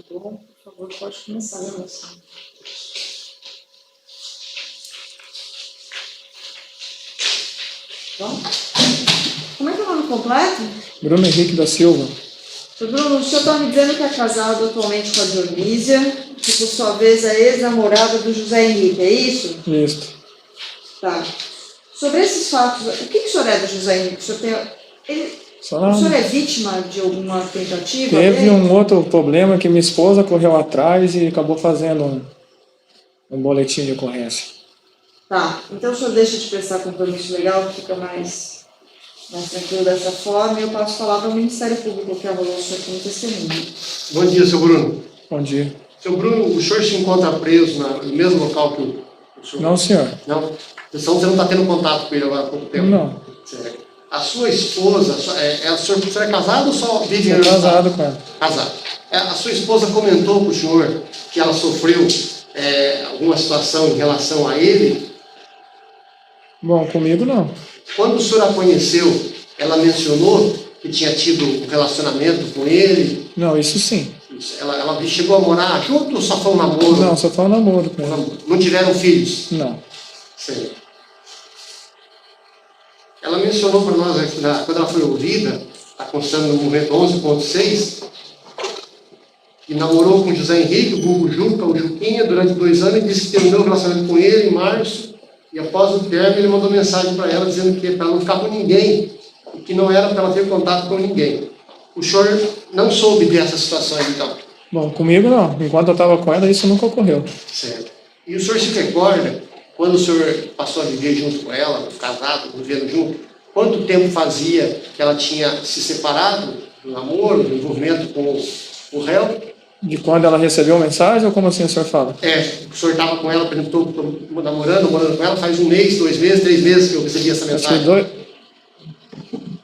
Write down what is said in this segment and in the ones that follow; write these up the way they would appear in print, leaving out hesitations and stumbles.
Bom, por favor, pode começar a gravação. Bom, como é que é o nome completo? Bruno Henrique da Silva. Bruno, o senhor está me dizendo que é casado atualmente com a Dionísia, que por sua vez é ex-namorada do José Henrique, é isso? Isso. Tá. Sobre esses fatos, o que o senhor é do José Henrique? O senhor, o senhor é vítima de alguma tentativa? Teve um outro problema que minha esposa correu atrás e acabou fazendo um boletim de ocorrência. Tá, então o senhor deixa de prestar compromisso legal, fica mais tranquilo dessa forma, e eu passo a palavra ao Ministério Público, que avalou o senhor como testemunha. Bom dia, seu Bruno. Bom dia. Seu Bruno, o senhor se encontra preso no mesmo local que o senhor? Não, senhor. Não? Então você não está tendo contato com ele agora há pouco tempo? Não. Certo. A sua esposa, o senhor é casado ou só vive Sou casado com ela. Casado. A sua esposa comentou para o senhor que ela sofreu alguma situação em relação a ele? Bom, comigo não. Quando o senhor a conheceu, ela mencionou que tinha tido um relacionamento com ele? Não, isso sim. Ela chegou a morar junto ou só foi um namoro? Não, só foi um namoro com ela. Não tiveram filhos? Não. Sim. Ela mencionou para nós, quando ela foi ouvida, está constando no momento 11.6, que namorou com José Henrique, o Hugo Juca, o Juquinha, durante 2 anos, e disse que terminou o relacionamento com ele em março, e após o término ele mandou mensagem para ela dizendo que para ela não ficar com ninguém, e que não era para ela ter contato com ninguém. O senhor não soube dessas situações, então? Bom, comigo não. Enquanto eu estava com ela, isso nunca ocorreu. Certo. E o senhor se recorda, quando o senhor passou a viver junto com ela, casado, vivendo junto, quanto tempo fazia que ela tinha se separado do namoro, do envolvimento com o réu? De quando ela recebeu a mensagem ou como assim o senhor fala? O senhor estava com ela, por exemplo, estou morando com ela faz 1 mês, 2 meses, 3 meses que eu recebi essa mensagem.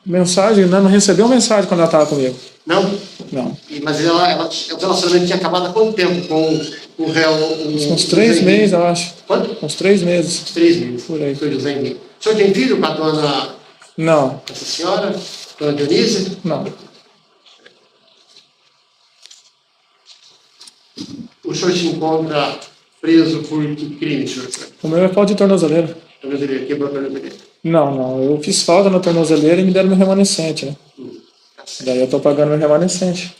Mensagem? Não recebeu mensagem quando ela estava comigo. Não? Não. Mas o relacionamento tinha acabado há quanto tempo com o réu? Uns 3 meses, eu acho. Quanto? Uns 3 meses. 3 meses. Por aí. Foi José Henrique. O senhor tem filho com a dona... Não. Essa senhora? Dona Dionísia? Não. O senhor se encontra preso por que crime, senhor? O meu é falta de tornozeleira. Tornozeleira, quebrou a tornozeleira? Não. Eu fiz falta na tornozeleira e me deram meu remanescente, né? Daí eu estou pagando meu remanescente.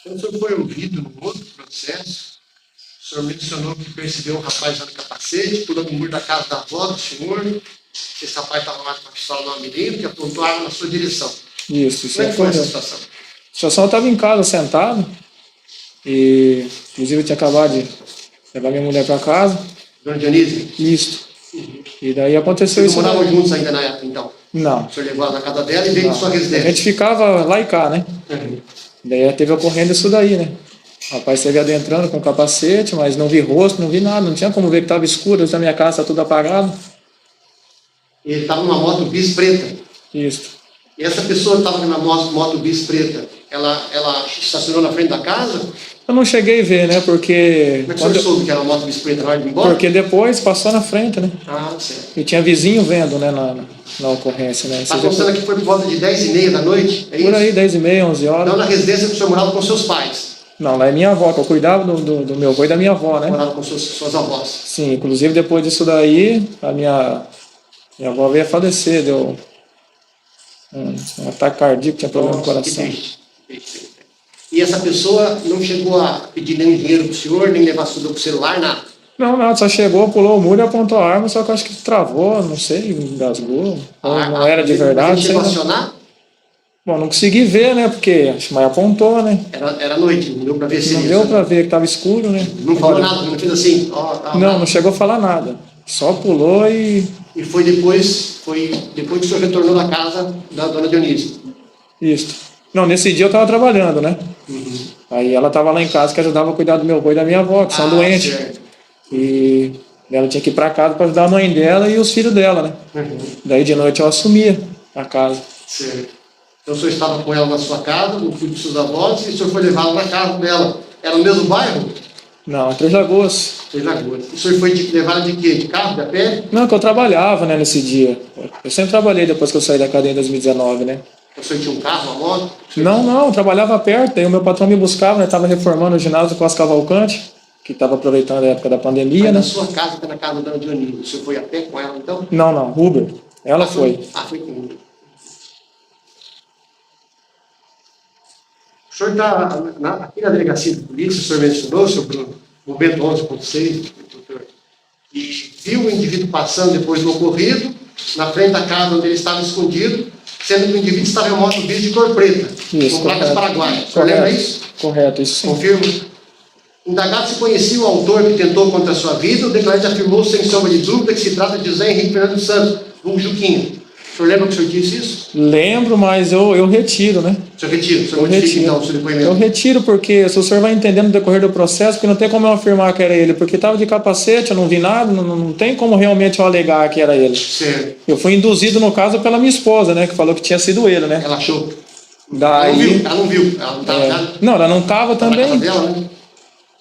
Quando o senhor foi ouvido no outro processo, o senhor mencionou que percebeu um rapaz usando capacete, pulando o muro da casa da avó do senhor, que esse rapaz estava armado com uma pistola no amirinho, que apontou a arma na sua direção. Isso Como é que foi essa foi. situação? A situação, eu estava em casa sentado e, inclusive, eu tinha acabado de levar minha mulher para casa. Dona Dionísia? Isso. E daí aconteceu Vocês isso. não moravam juntos ainda na época, então? Não. O senhor levou ela na casa dela e veio para sua A residência? gente ficava lá e cá, né? Uhum. Daí teve ocorrendo isso daí, né? O rapaz esteve adentrando com capacete, mas não vi rosto, não vi nada, não tinha como ver que estava escuro, na minha casa tá tudo apagado. Ele estava numa moto bis preta. Isso. E essa pessoa que estava numa moto bis preta, ela estacionou na frente da casa? Eu não cheguei a ver, né? Porque. Como é que o senhor soube que era uma moto bis preta na hora de ir embora? Porque depois passou na frente, né? Ah, certo. E tinha vizinho vendo, né, na ocorrência, né? Está constando que foi por volta de 10h30 da noite? É isso? Por aí, 10h30, 11 horas. Não na residência que o senhor morava com seus pais? Não, lá é minha avó, que eu cuidava do meu avô e da minha avó, né? Morava com suas avós? Sim, inclusive depois disso daí, a minha avó veio a falecer, deu um ataque cardíaco, tinha problema no coração. Que triste. E essa pessoa não chegou a pedir nenhum dinheiro para o senhor, nem levar tudo para o celular, nada? Não, nada, só chegou, pulou o muro e apontou a arma, só que eu acho que travou, não sei, engasgou, não era de verdade. Você chegou a acionar? Bom, não consegui ver, né, porque mas apontou, né? Era noite, não deu para ver se Não deu para ver, que estava escuro, né? Não falou nada, não fez assim? Não chegou a falar nada, só pulou e... E foi depois que o senhor retornou da casa da dona Dionísia? Isso. Não, nesse dia eu estava trabalhando, né? Uhum. Aí ela estava lá em casa que ajudava a cuidar do meu avô e da minha avó, que são doentes. Certo. E ela tinha que ir para casa para ajudar a mãe dela e os filhos dela, né? Uhum. Daí de noite eu assumia a casa. Certo. Então o senhor estava com ela na sua casa, no filho dos seus avós, e o senhor foi levá-la na casa dela. Era no mesmo bairro? Não, Três Lagoas. Três Lagoas. O senhor foi levá-la de quê? De carro, de a pé? Não, que eu trabalhava, né, nesse dia. Eu sempre trabalhei depois que eu saí da cadeia em 2019, né? O senhor tinha um carro, uma moto? Não, eu trabalhava perto, aí o meu patrão me buscava, né? Estava reformando o ginásio Costa Cavalcante, que estava aproveitando a época da pandemia, Mas né? na sua casa, que é na casa da dona Dionísio, o senhor foi a pé com ela, então? Não, Uber. Ela foi. Foi com Uber. O senhor está aqui na delegacia de polícia, o senhor mencionou, seu Bruno, momento 11.6, doutor, e viu o indivíduo passando depois do ocorrido, na frente da casa onde ele estava escondido, sendo que o indivíduo estava em uma moto bis de cor preta, Isso, com placas correto. paraguaias. O senhor lembra isso? Correto, isso sim. Confirma. Indagado se conhecia o autor que tentou contra a sua vida, o declarante afirmou sem sombra de dúvida que se trata de José Henrique Fernando Santos, vulgo Juquinha. O senhor lembra que o senhor disse isso? Lembro, mas eu retiro, né? O senhor retira, o senhor Eu modifica retiro. então o seu Eu depoimento. retiro porque se o senhor vai entendendo no decorrer do processo, porque não tem como eu afirmar que era ele, porque estava de capacete, eu não vi nada, não tem como realmente eu alegar que era ele. Certo. Eu fui induzido, no caso, pela minha esposa, né? Que falou que tinha sido ele, né? Ela achou. Daí, Ela não viu. Ela não estava não, ela não estava na casa também. dela, né?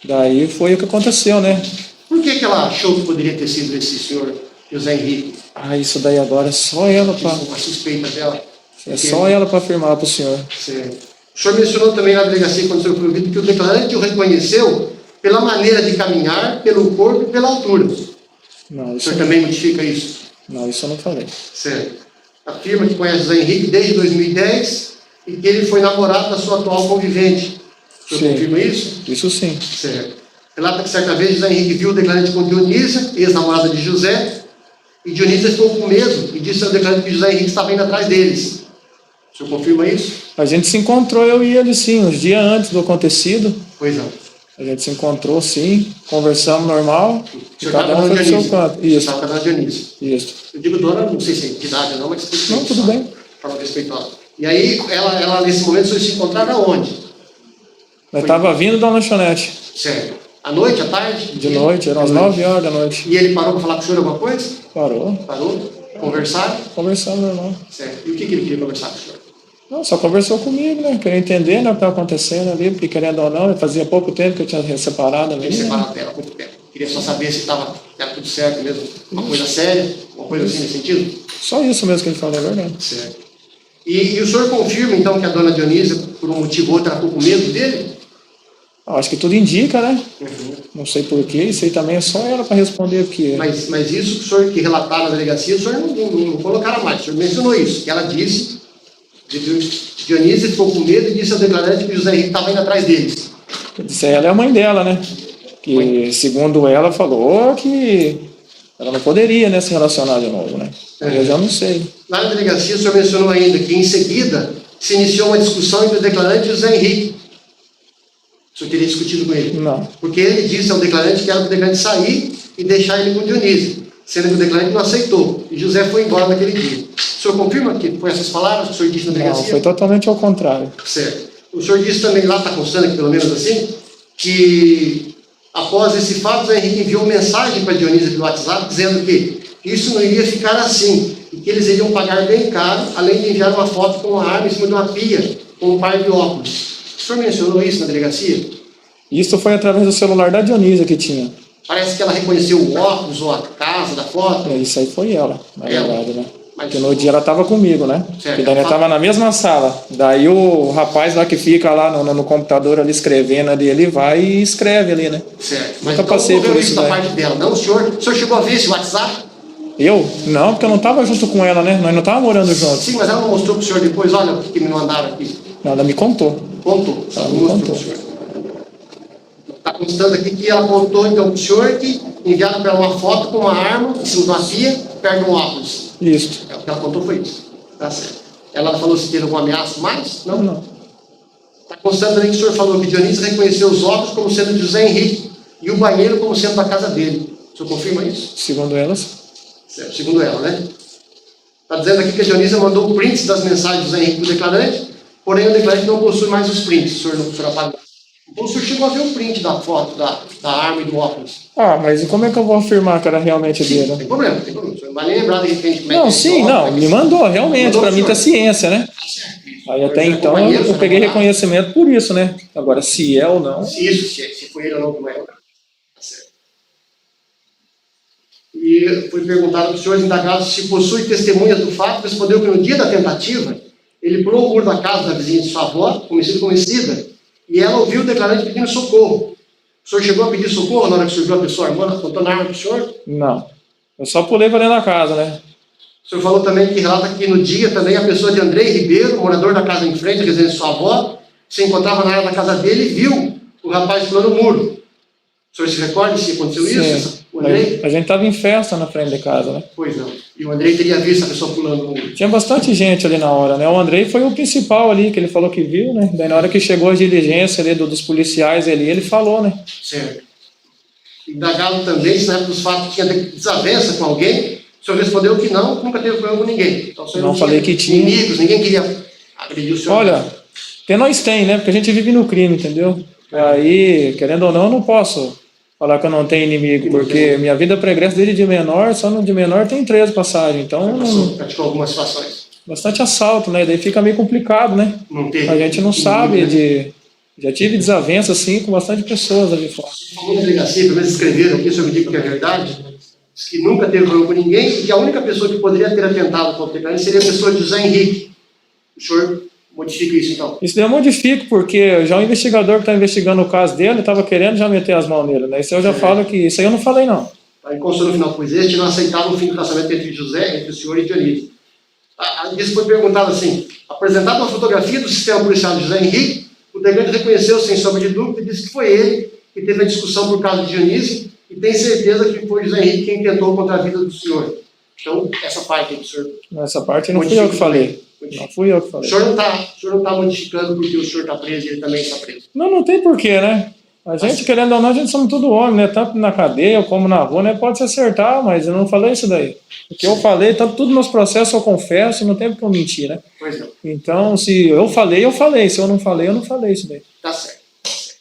Daí foi o que aconteceu, né? Por que ela achou que poderia ter sido esse senhor José Henrique? Ah, isso daí agora é só ela para Uma suspeita dela. afirmar para o senhor. Certo. O senhor mencionou também na delegacia, quando o senhor foi ouvido, que o declarante o reconheceu pela maneira de caminhar, pelo corpo e pela altura. Não, O isso senhor também modifica isso? não, isso eu não falei. Certo. Afirma que conhece José Henrique desde 2010 e que ele foi namorado da sua atual convivente. O senhor Sim. confirma isso? Isso sim. Certo. Relata que certa vez José Henrique viu o declarante com Dionísia, ex-namorada de José, e Dionísia ficou com medo e disse ao declarante que José Henrique estava indo atrás deles. O senhor confirma isso? A gente se encontrou, eu e ele sim, uns dias antes do acontecido. Pois não. A gente se encontrou sim, conversamos normal. O E senhor cada estava um com foi pro seu Dionísia. canto. O senhor Isso, estava com a dona Dionísia. isso. Eu digo dona, não sei se é de idade ou não, mas... Não, tudo bem. Fala respeitosa. E aí, ela nesse momento, vocês se encontraram aonde? Nós estava vindo da lanchonete. Certo. À noite, à tarde? De noite, eram as 9 horas da noite. E ele parou para falar com o senhor alguma coisa? Parou, Parou? Conversaram? conversamos normal. Certo. E o que ele queria conversar com o senhor? Não, só conversou comigo, né? Queria entender, né, o que estava acontecendo ali, porque querendo ou não, fazia pouco tempo que eu tinha separado ali. Ele Né? separado dela há muito tempo. Queria só saber se era tudo certo mesmo. Uma coisa séria, uma coisa assim nesse sentido? Só isso mesmo que ele falou, é verdade. Certo. E o senhor confirma, então, que a dona Dionísia, por um motivo ou outro, ela ficou com medo dele? Acho que tudo indica, né? Uhum. Não sei porquê, isso aí também é só ela para responder o que é. Mas isso que o senhor que relataram na delegacia, o senhor não colocaram mais. O senhor mencionou isso, que ela disse, Dionísia ficou com medo e disse ao declarante que José Henrique estava indo atrás deles. Disse, ela é a mãe dela, né? Que, segundo ela, falou que ela não poderia, né, se relacionar de novo, né? Eu já não sei. Lá na delegacia, o senhor mencionou ainda que, em seguida, se iniciou uma discussão entre o declarante e o José Henrique. O senhor teria discutido com ele? Não. Porque ele disse ao declarante que era para o declarante sair e deixar ele com Dionísio, sendo que o declarante não aceitou. E José foi embora naquele dia. O senhor confirma que foi essas palavras que o senhor disse na Não, delegacia? foi totalmente ao contrário. Certo. O senhor disse também, lá está constando aqui pelo menos assim, que após esse fato, José Henrique enviou mensagem para Dionísio pelo WhatsApp dizendo que isso não iria ficar assim e que eles iriam pagar bem caro, além de enviar uma foto com uma arma em cima de uma pia, com um par de óculos. O senhor mencionou isso na delegacia? Isso foi através do celular da Dionísia que tinha. Parece que ela reconheceu o óculos ou a casa da foto. Isso aí foi ela, na verdade, né? Mas- Porque no dia ela estava comigo, né? Certo. Que daí ela estava na mesma sala. Daí o rapaz lá que fica lá no computador ali escrevendo ali, ele vai e escreve ali, né? Certo. Mas Nunca então passei ocorreu por isso isso, da né? parte dela. Não, o senhor chegou a ver esse WhatsApp? Eu? Não, porque eu não estava junto com ela, né? Nós não estávamos morando juntos. Sim, mas ela não mostrou para o senhor depois, olha o que me mandaram aqui. Ela me contou. Contou. Ela Não me mostrou contou. pro senhor. Está constando aqui que ela contou então para o senhor que enviaram para ela uma foto com uma arma em cima de uma pia, perto de um óculos. Isso. O que ela contou foi isso. Tá certo. Ela falou se teve alguma ameaça mais? Não? Não. Está constando também que o senhor falou que Dionísio reconheceu os óculos como sendo de José Henrique e o banheiro como sendo da casa dele. O senhor confirma isso? Segundo elas. Certo, segundo ela, né? Está dizendo aqui que a Dionísia mandou prints das mensagens do José Henrique para o declarante, porém o declarante não possui mais os prints, o senhor apagou. Então o senhor chegou a ver o print da foto, da arma e do óculos. Ah, mas e como é que eu vou afirmar que era realmente Sim, dele? não tem problema, não tem problema. O senhor não vai nem lembrar de repente como é Não, que é sim, esse não, óculos, me mandou, realmente, Mandou para pro mim tá senhor. ciência, né? Aí até Mas é então companheiro, eu seu peguei namorado? reconhecimento por isso, né? Agora, se é ou não, Se foi ele ou não que não é. Tá certo. E foi perguntado para os senhores indagados se possui testemunhas do fato, respondeu que no dia da tentativa, ele pulou o muro da casa da vizinha de sua avó, conhecida, e ela ouviu declarando pedindo socorro. O senhor chegou a pedir socorro na hora que surgiu a pessoa armando, apontando a arma para o senhor? não. Eu só pulei para dentro da casa, né? O senhor falou também que relata que no dia também a pessoa de Andrei Ribeiro, morador da casa em frente, a residência de sua avó, se encontrava na área da casa dele e viu o rapaz pulando o muro. O senhor se recorda se aconteceu isso? Sim. O Andrei? A gente tava em festa na frente de casa, né? Pois não. E o Andrei teria visto a pessoa pulando o muro. Tinha bastante gente ali na hora, né? O Andrei foi o principal ali, que ele falou que viu, né? Daí na hora que chegou a diligência ali dos policiais ali, ele falou, né? Certo. Indagado também se na época dos fatos tinha desavença com alguém. O senhor respondeu que não, nunca teve problema com ninguém. Então o senhor Não falei que tinha. inimigos, ninguém queria agredir o senhor. Olha, até nós tem, né? Porque a gente vive no crime, entendeu? Aí, querendo ou não, eu não posso falar que eu não tenho inimigo, porque minha vida pregressa desde de menor, só no de menor tem 13 passagens. Então, Praticou algumas situações. bastante assalto, né? Daí fica meio complicado, né? Não teve. A gente não sabe inimigo, né? de... Já tive desavença, assim, com bastante pessoas ali fora. Falou na delegacia, pelo menos escreveram aqui, o senhor me diga que é verdade, diz que nunca teve problema com ninguém e que a única pessoa que poderia ter atentado contra ele seria a pessoa de José Henrique. O senhor modifica isso, então? Isso daí eu modifico, porque já o investigador que está investigando o caso dele estava querendo já meter as mãos nele, né? Isso eu já falo que... Isso aí eu não falei, não. Aí constou no final, pois este não aceitava o fim do casamento entre o senhor e Dionísio. Isso foi perguntado assim, apresentado uma fotografia do sistema policial de José Henrique, o delegado reconheceu sem sombra de dúvida e disse que foi ele que teve a discussão por causa de Dionísio e tem certeza que foi José Henrique quem tentou contra a vida do senhor. Então, essa parte aí do senhor... Nessa parte não fui eu que falei. Não fui eu que O falei. senhor não está modificando porque o senhor está preso e ele também está preso. Não tem porquê, né? A gente, querendo ou não, a gente somos tudo homem, né? Tanto na cadeia como na rua, né? Pode se acertar, mas eu não falei isso daí. O que eu falei, tanto tudo nos processos eu confesso, e não tem porque eu mentir, né? Pois não. Então, se eu falei, eu falei. Se eu não falei, eu não falei isso daí. Tá certo. Tá certo.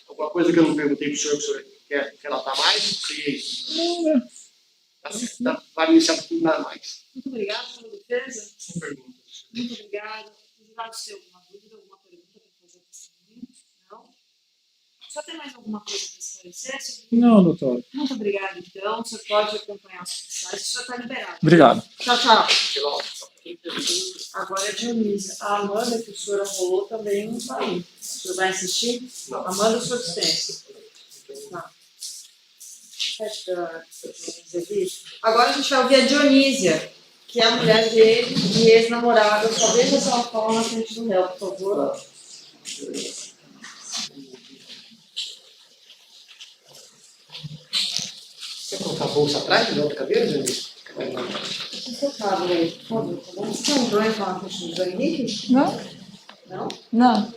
Alguma coisa que eu não perguntei para o senhor que o senhor quer relatar mais? Seria isso. Não, né? Tá certo. Tá, vai iniciar tudo nada mais. Muito obrigada pela defesa. Sem perguntas. Muito obrigada. Advogado, tem alguma dúvida, alguma pergunta para fazer para testemunho? Não? Só tem mais alguma coisa para esclarecer? Senhor? Não, doutor. Muito obrigada, então. Você pode acompanhar os oficiais. O senhor está liberado. Obrigado. Tchau, tchau. Agora é Dionísio. A Amanda, que o senhor rolou, também não está aí. O senhor vai assistir? Não. Amanda, o senhor dispensa. Tá. Agora a gente vai ouvir a Dionísia, que é a mulher dele e ex-namorada. Só veja se ela fala na frente do réu, por favor. Quer colocar a bolsa atrás da outra cadeira, Dionísio? Focado aí, por favor, tá bom? Você tem um drone falar na frente do Henrique? Não? Não? Não.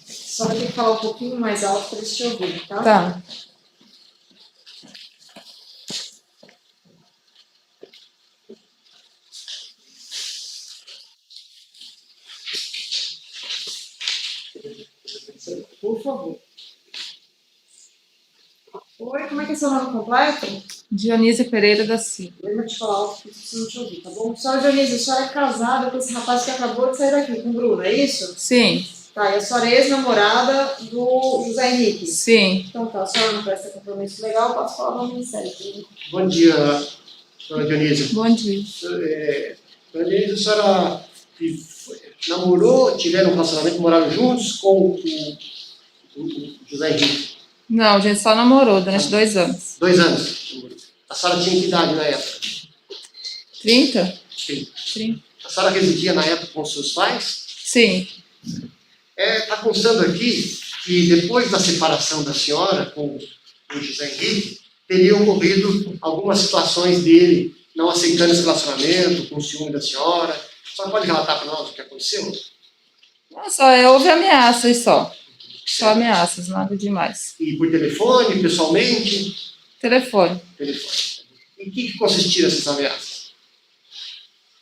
Só vai ter que falar um pouquinho mais alto para eles te ouvirem, tá? Tá. Por favor. Oi, como é que é seu nome completo? Dionísio Pereira da Silva. Lembra de falar alto, porque preciso te ouvir, tá bom? Senhora Dionísio, a senhora é casada com esse rapaz que acabou de sair daqui, com o Bruno, é isso? Sim, Tá, e a senhora é ex-namorada do José Henrique? sim. Então tá, a senhora não presta compromisso legal, posso falar no Ministério Público. Bom dia, dona Dionísio. Bom dia. Dona Dionísio, a senhora namorou, tiveram um relacionamento, moraram juntos com o José Henrique? Não, a gente só namorou durante 2 anos. 2 anos. A senhora tinha que idade na época? 30? Sim. 30. A senhora residia na época com seus pais? Sim. Está constando aqui que depois da separação da senhora com o José Henrique, teriam ocorrido algumas situações dele não aceitando esse relacionamento, com ciúme da senhora. A senhora pode relatar para nós o que aconteceu? Não, só houve ameaças só. Só ameaças, nada demais. E por telefone, pessoalmente? Telefone. Telefone. Em que consistiram essas ameaças?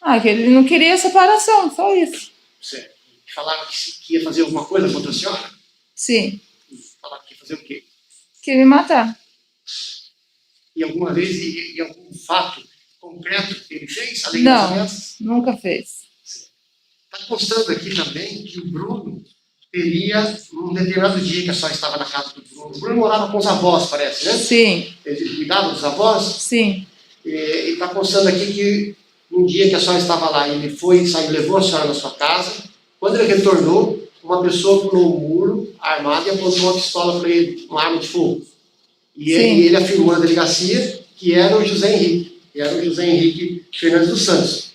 Ah, que ele não queria separação, só isso. Certo. Falaram que ia fazer alguma coisa contra a senhora? Sim. Falaram que ia fazer o quê? Queria me matar. E alguma vez, e algum fato concreto que ele fez, além das Não, ameaças? nunca fez. Está constando aqui também que o Bruno teria, um determinado dia que a senhora estava na casa do Bruno. O Bruno morava com os avós, parece, né? Sim, Ele cuidava dos avós. sim. E está constando aqui que um dia que a senhora estava lá, ele foi, saiu, levou a senhora na sua casa. Quando ele retornou, uma pessoa pulou o muro, armada, e apontou uma pistola para ele, uma arma de fogo. E ele afirmou na delegacia que era o José Henrique, Fernandes dos Santos.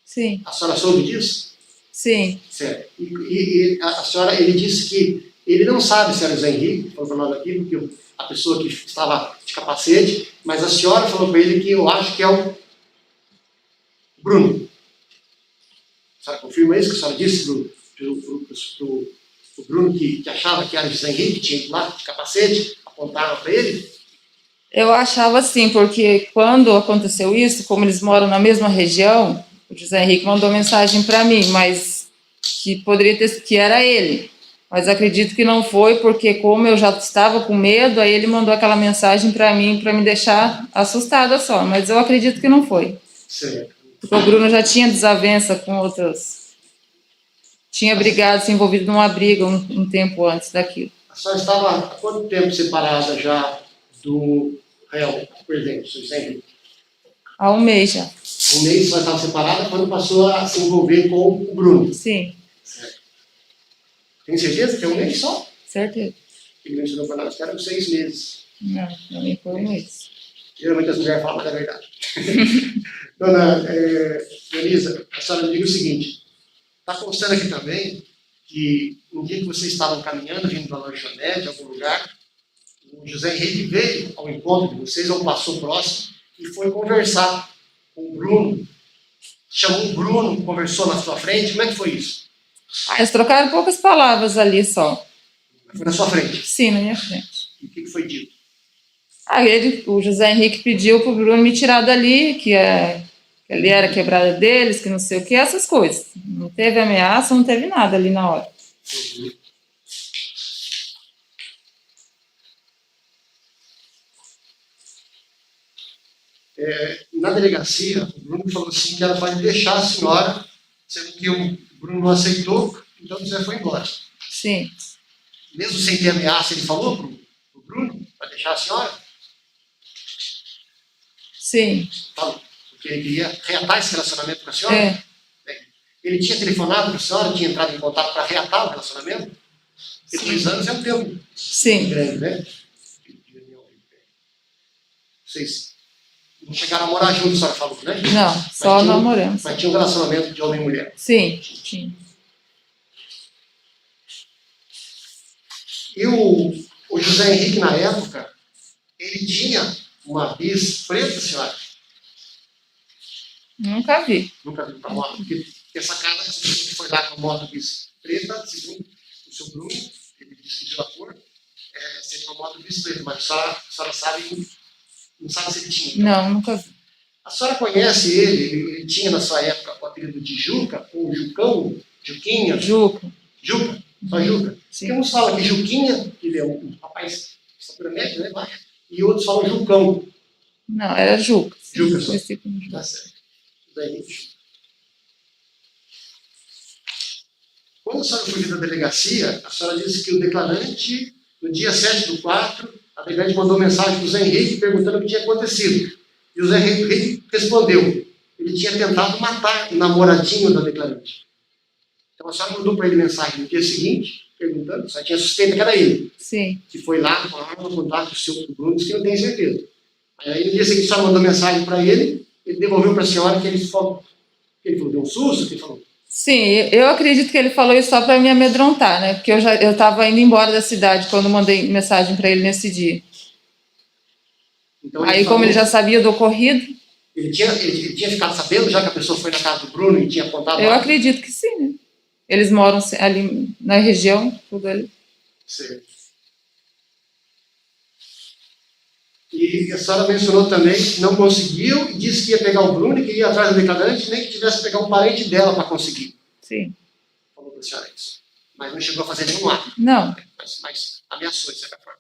Sim, A senhora soube disso? sim. Certo. E a senhora, ele disse que ele não sabe se era o José Henrique, falou para nós aqui, porque a pessoa que estava de capacete, mas a senhora falou para ele que eu acho que é o Bruno. A senhora confirma isso que a senhora disse pro Bruno que achava que era o José Henrique, que tinha ido lá de capacete, apontaram para ele? Eu achava assim, porque quando aconteceu isso, como eles moram na mesma região, o José Henrique mandou mensagem para mim, mas que poderia ter que era ele. Mas acredito que não foi, porque como eu já estava com medo, aí ele mandou aquela mensagem para mim, para me deixar assustada só. Mas eu acredito que não foi. Certo. Porque o Bruno já tinha desavença com outras. Tinha brigado, se envolvido numa briga um tempo antes daquilo. A senhora estava há quanto tempo separada já do réu, por exemplo, seu José Henrique? Há um mês já. Um mês a senhora estava separada quando passou a se envolver com o Bruno. Sim, Certo. Tem certeza que é um mês só? certeza. Ele mencionou para nós que eram 6 meses. Não, para mim foi um mês. Geralmente as mulheres falam, mas é verdade. Dona Elisa, a senhora me diga o seguinte, está constando aqui também que um dia que vocês estavam caminhando, vindo da lanchonete, de algum lugar, o José Henrique veio ao encontro de vocês, ou passou próximo, e foi conversar com o Bruno. Chamou o Bruno, conversou na sua frente. Como é que foi isso? Eles trocaram poucas palavras ali só. Foi na sua frente. Sim, na minha frente. E o que foi dito? Aí o José Henrique pediu para o Bruno me tirar dali, que ali era a quebrada deles, que não sei o que, essas coisas. Não teve ameaça, não teve nada ali na hora. Na delegacia, o Bruno falou assim que era para deixar a senhora, sendo que o Bruno não aceitou, então o José foi embora. Sim, Mesmo sem ter ameaça, ele falou para o Bruno, para deixar a senhora? sim. Falou, porque ele queria reatar esse relacionamento com a senhora? É. Bem, ele tinha telefonado para a senhora, tinha entrado em contato para reatar o relacionamento? Porque 2 anos é um tempo Sim. grande, né? Vocês não chegaram a morar juntos, a senhora falou, né? Não, só namoramos. Mas tinha um relacionamento de homem e mulher. Sim, tinha. E o José Henrique, na época, ele tinha uma bis preta, senhora? Nunca vi. Nunca viu para moto. Porque essa pessoa que foi lá com a moto bis preta, segundo o seu Bruno, ele disse que viu a cor, seria uma moto bis preta, mas a senhora sabe, não sabe se ele tinha. Então. Não, nunca vi. A senhora conhece ele tinha na sua época o apelido de Juca, ou Jucão, Juquinha? Juca. Juca, só Juca. Sim. Porque uns falam que Juquinha, que ele é um rapaz de estatura média, né, baixo, e outros falam Jucão. Não, era Juca. Juca só. Conheci como Juca. Tá certo. Daí, quando a senhora fugiu da delegacia, a senhora disse que o declarante, no dia 7/4, a declarante mandou mensagem para o Zé Henrique perguntando o que tinha acontecido. E o Zé Henrique respondeu. Ele tinha tentado matar o namoradinho da declarante. Então a senhora mandou para ele mensagem no dia seguinte, perguntando, só tinha suspeita que era ele. Sim. Que foi lá com a arma contar com o seu Bruno, disse que não tem certeza. Aí no dia seguinte a senhora mandou mensagem para ele devolveu para a senhora que ele falou, deu um susto, que ele falou. Sim, eu acredito que ele falou isso só para me amedrontar, né? Porque eu estava indo embora da cidade quando mandei mensagem para ele nesse dia. Então, aí, como ele já sabia do ocorrido... Ele tinha ficado sabendo já que a pessoa foi na casa do Bruno e tinha apontado Eu lá? acredito que sim, né? Eles moram ali na região, tudo ali. Certo. E a senhora mencionou também que não conseguiu e disse que ia pegar o Bruno e que ia atrás do declarante, nem que tivesse que pegar um parente dela para conseguir. Sim. Falou para a senhora isso. Mas não chegou a fazer nenhum ato. Não. Mas ameaçou, de certa forma.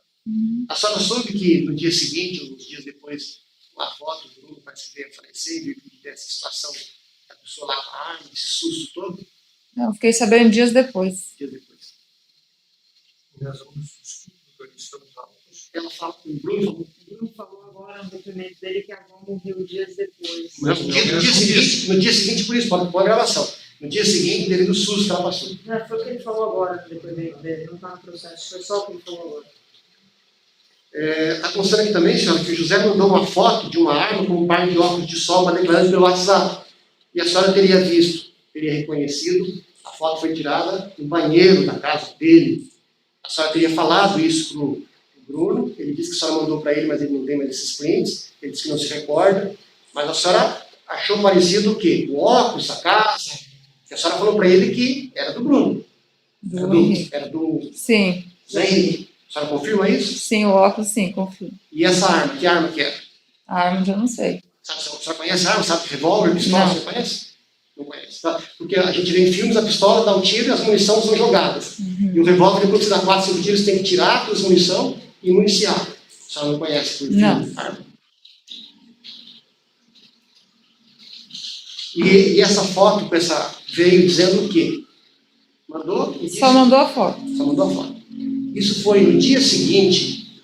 A senhora soube que no dia seguinte, ou uns dias depois, a avó do Bruno parece que veio a falecer e dessa situação, a pessoa lá com a arma, esse susto todo? Não, fiquei sabendo dias depois. Dias depois. Ela fala com o Bruno falou agora no depoimento dele que a avó morreu dias depois. No dia seguinte, por isso, pode pôr a gravação. No dia seguinte, devido ao susto que ela passou. Não, foi o que ele falou agora no depoimento dele, não está no processo, foi só o que ele falou agora. Está constando aqui também, senhora, que o José mandou uma foto de uma arma com um par de óculos de sol para declarar pelo WhatsApp. E a senhora teria visto, teria reconhecido, a foto foi tirada no banheiro da casa dele. A senhora teria falado isso para o Bruno, ele disse que a senhora mandou para ele, mas ele não tem mais esses prints, ele disse que não se recorda, mas a senhora achou parecido o quê? O óculos, a casa, que a senhora falou para ele que era do Bruno. Era do Sim, Zé Henrique. A senhora confirma isso? sim, o óculos, sim, confio. E essa arma, que arma que era? A arma eu não sei. Sabe, a senhora conhece a arma? Sabe revólver, pistola, Não. você conhece? Não conhece, tá? Porque a gente vê em filmes, a pistola dá um tiro e as munições são jogadas. E o revólver, depois que você dá 4, 5 tiros, você tem que tirar as munições e municiar. A senhora não conhece por filme, Não. arma. E essa foto com essa, veio dizendo o quê? Mandou? E disse- Só mandou a foto. Só mandou a foto. Isso foi no dia seguinte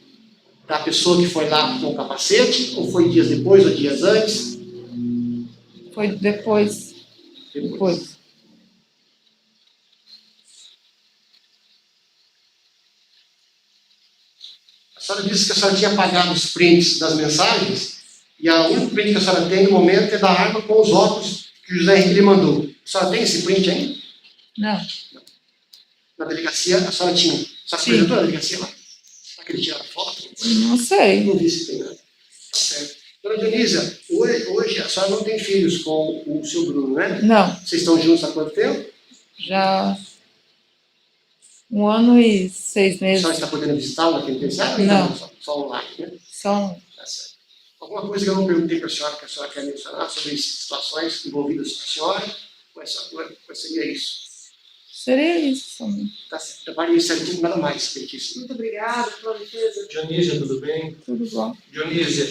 da pessoa que foi lá com o capacete, ou foi dias depois ou dias antes? Foi depois. Depois. A senhora disse que a senhora tinha apagado os prints das mensagens, e a única print que a senhora tem no momento é da arma com os óculos que o José Henrique lhe mandou. A senhora tem esse print ainda? Não. Na delegacia, a senhora tinha. A senhora Sim. apresentou na delegacia lá? Será que ele tiraram foto? Não sei. Não vi se tem nada. Tá certo. Dona Dionísia, hoje a senhora não tem filhos com o seu Bruno, né? Não. Vocês estão juntos há quanto tempo? Já 1 ano e 6 A meses. senhora está podendo visitá-lo aqui no terceiro? Não. Só online, né? Só Tá certo. Alguma coisa que eu não perguntei para a senhora, que a senhora quer mencionar sobre situações envolvidas com a senhora? Ou seria isso? seria isso. Somente. Tá certo. Trabalho certinho, nada mais, feitiço. Muito obrigada pela defesa. Dionísia, tudo bem? Tudo bom. Dionísia,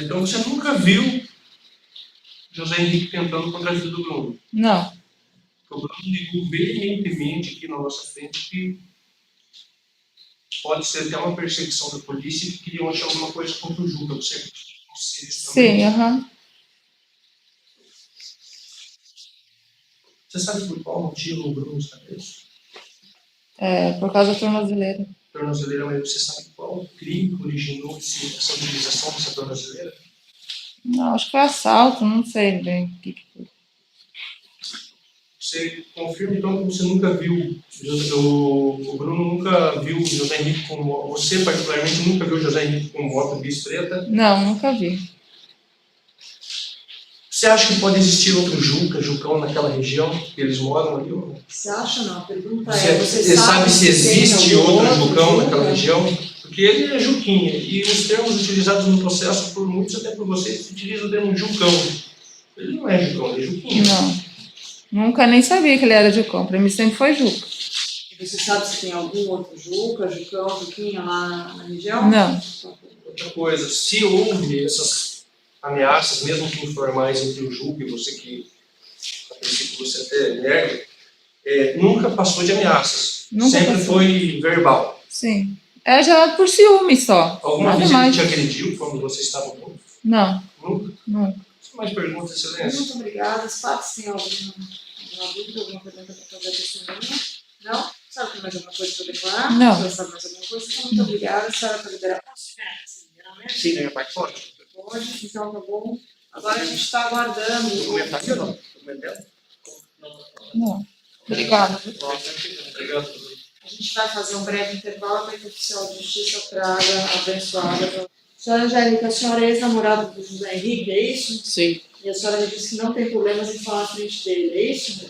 então você nunca viu José Henrique tentando contra a vida do Bruno? Não. O Bruno ligou veementemente aqui na nossa frente que pode ser até uma perseguição da polícia e que queriam achar alguma coisa contra o Juca. Você acredita isso também? Sim, aham. Você sabe por qual motivo o Bruno está preso? É, por causa da tornozeleira. Tornozeleira, mas você sabe qual crime que originou essa utilização dessa tornozeleira? Não, acho que foi assalto, não sei bem o que foi. Você confirma então que você nunca viu, o Bruno nunca viu o José Henrique com moto, você particularmente nunca viu o José Henrique com moto bis preta? Não, nunca vi. Você acha que pode existir outro Jucão naquela região que eles moram ali? Ou não? Você acha não? A pergunta Você sabe se existe outro Jucão naquela região? Porque ele é Juquinha, e os termos utilizados no processo, por muitos, até por vocês, utilizam o termo Jucão. Ele não é Jucão, ele é Juquinha. Não. Nunca nem sabia que ele era Jucão. Pra mim sempre foi Juca. Você sabe se tem algum outro Juca, Jucão, Juquinha lá na região? Não. Outra coisa, se houve essas ameaças, mesmo que informais entre o Juca e você, que a princípio você até nega, nunca passou de ameaças. Nunca Sempre passou. foi verbal. Sim. É já por ciúme só. Alguma Nada vez mais. ele te agrediu quando vocês estavam juntos? Não, Nunca? não. Sem mais perguntas, excelência? Muito obrigada. Spatz, tem alguma dúvida, alguma pergunta para fazer a testemunha? Não? Sabe tem mais alguma coisa para declarar? Não. A senhora sabe mais alguma coisa? Então, muito obrigada. A senhora está liberada. Posso liberar, né? Sim, da minha parte, pode. Pode, então tá bom. Agora a gente está aguardando. Documento aqui ou não? Documento dela? Não. Obrigada. Obrigado. A gente vai fazer um breve intervalo para que o oficial de justiça traga a abençoada. Senhora Angélica, a senhora é ex-namorada do José Henrique, é isso? Sim. E a senhora me disse que não tem problemas em falar à frente dele, é isso?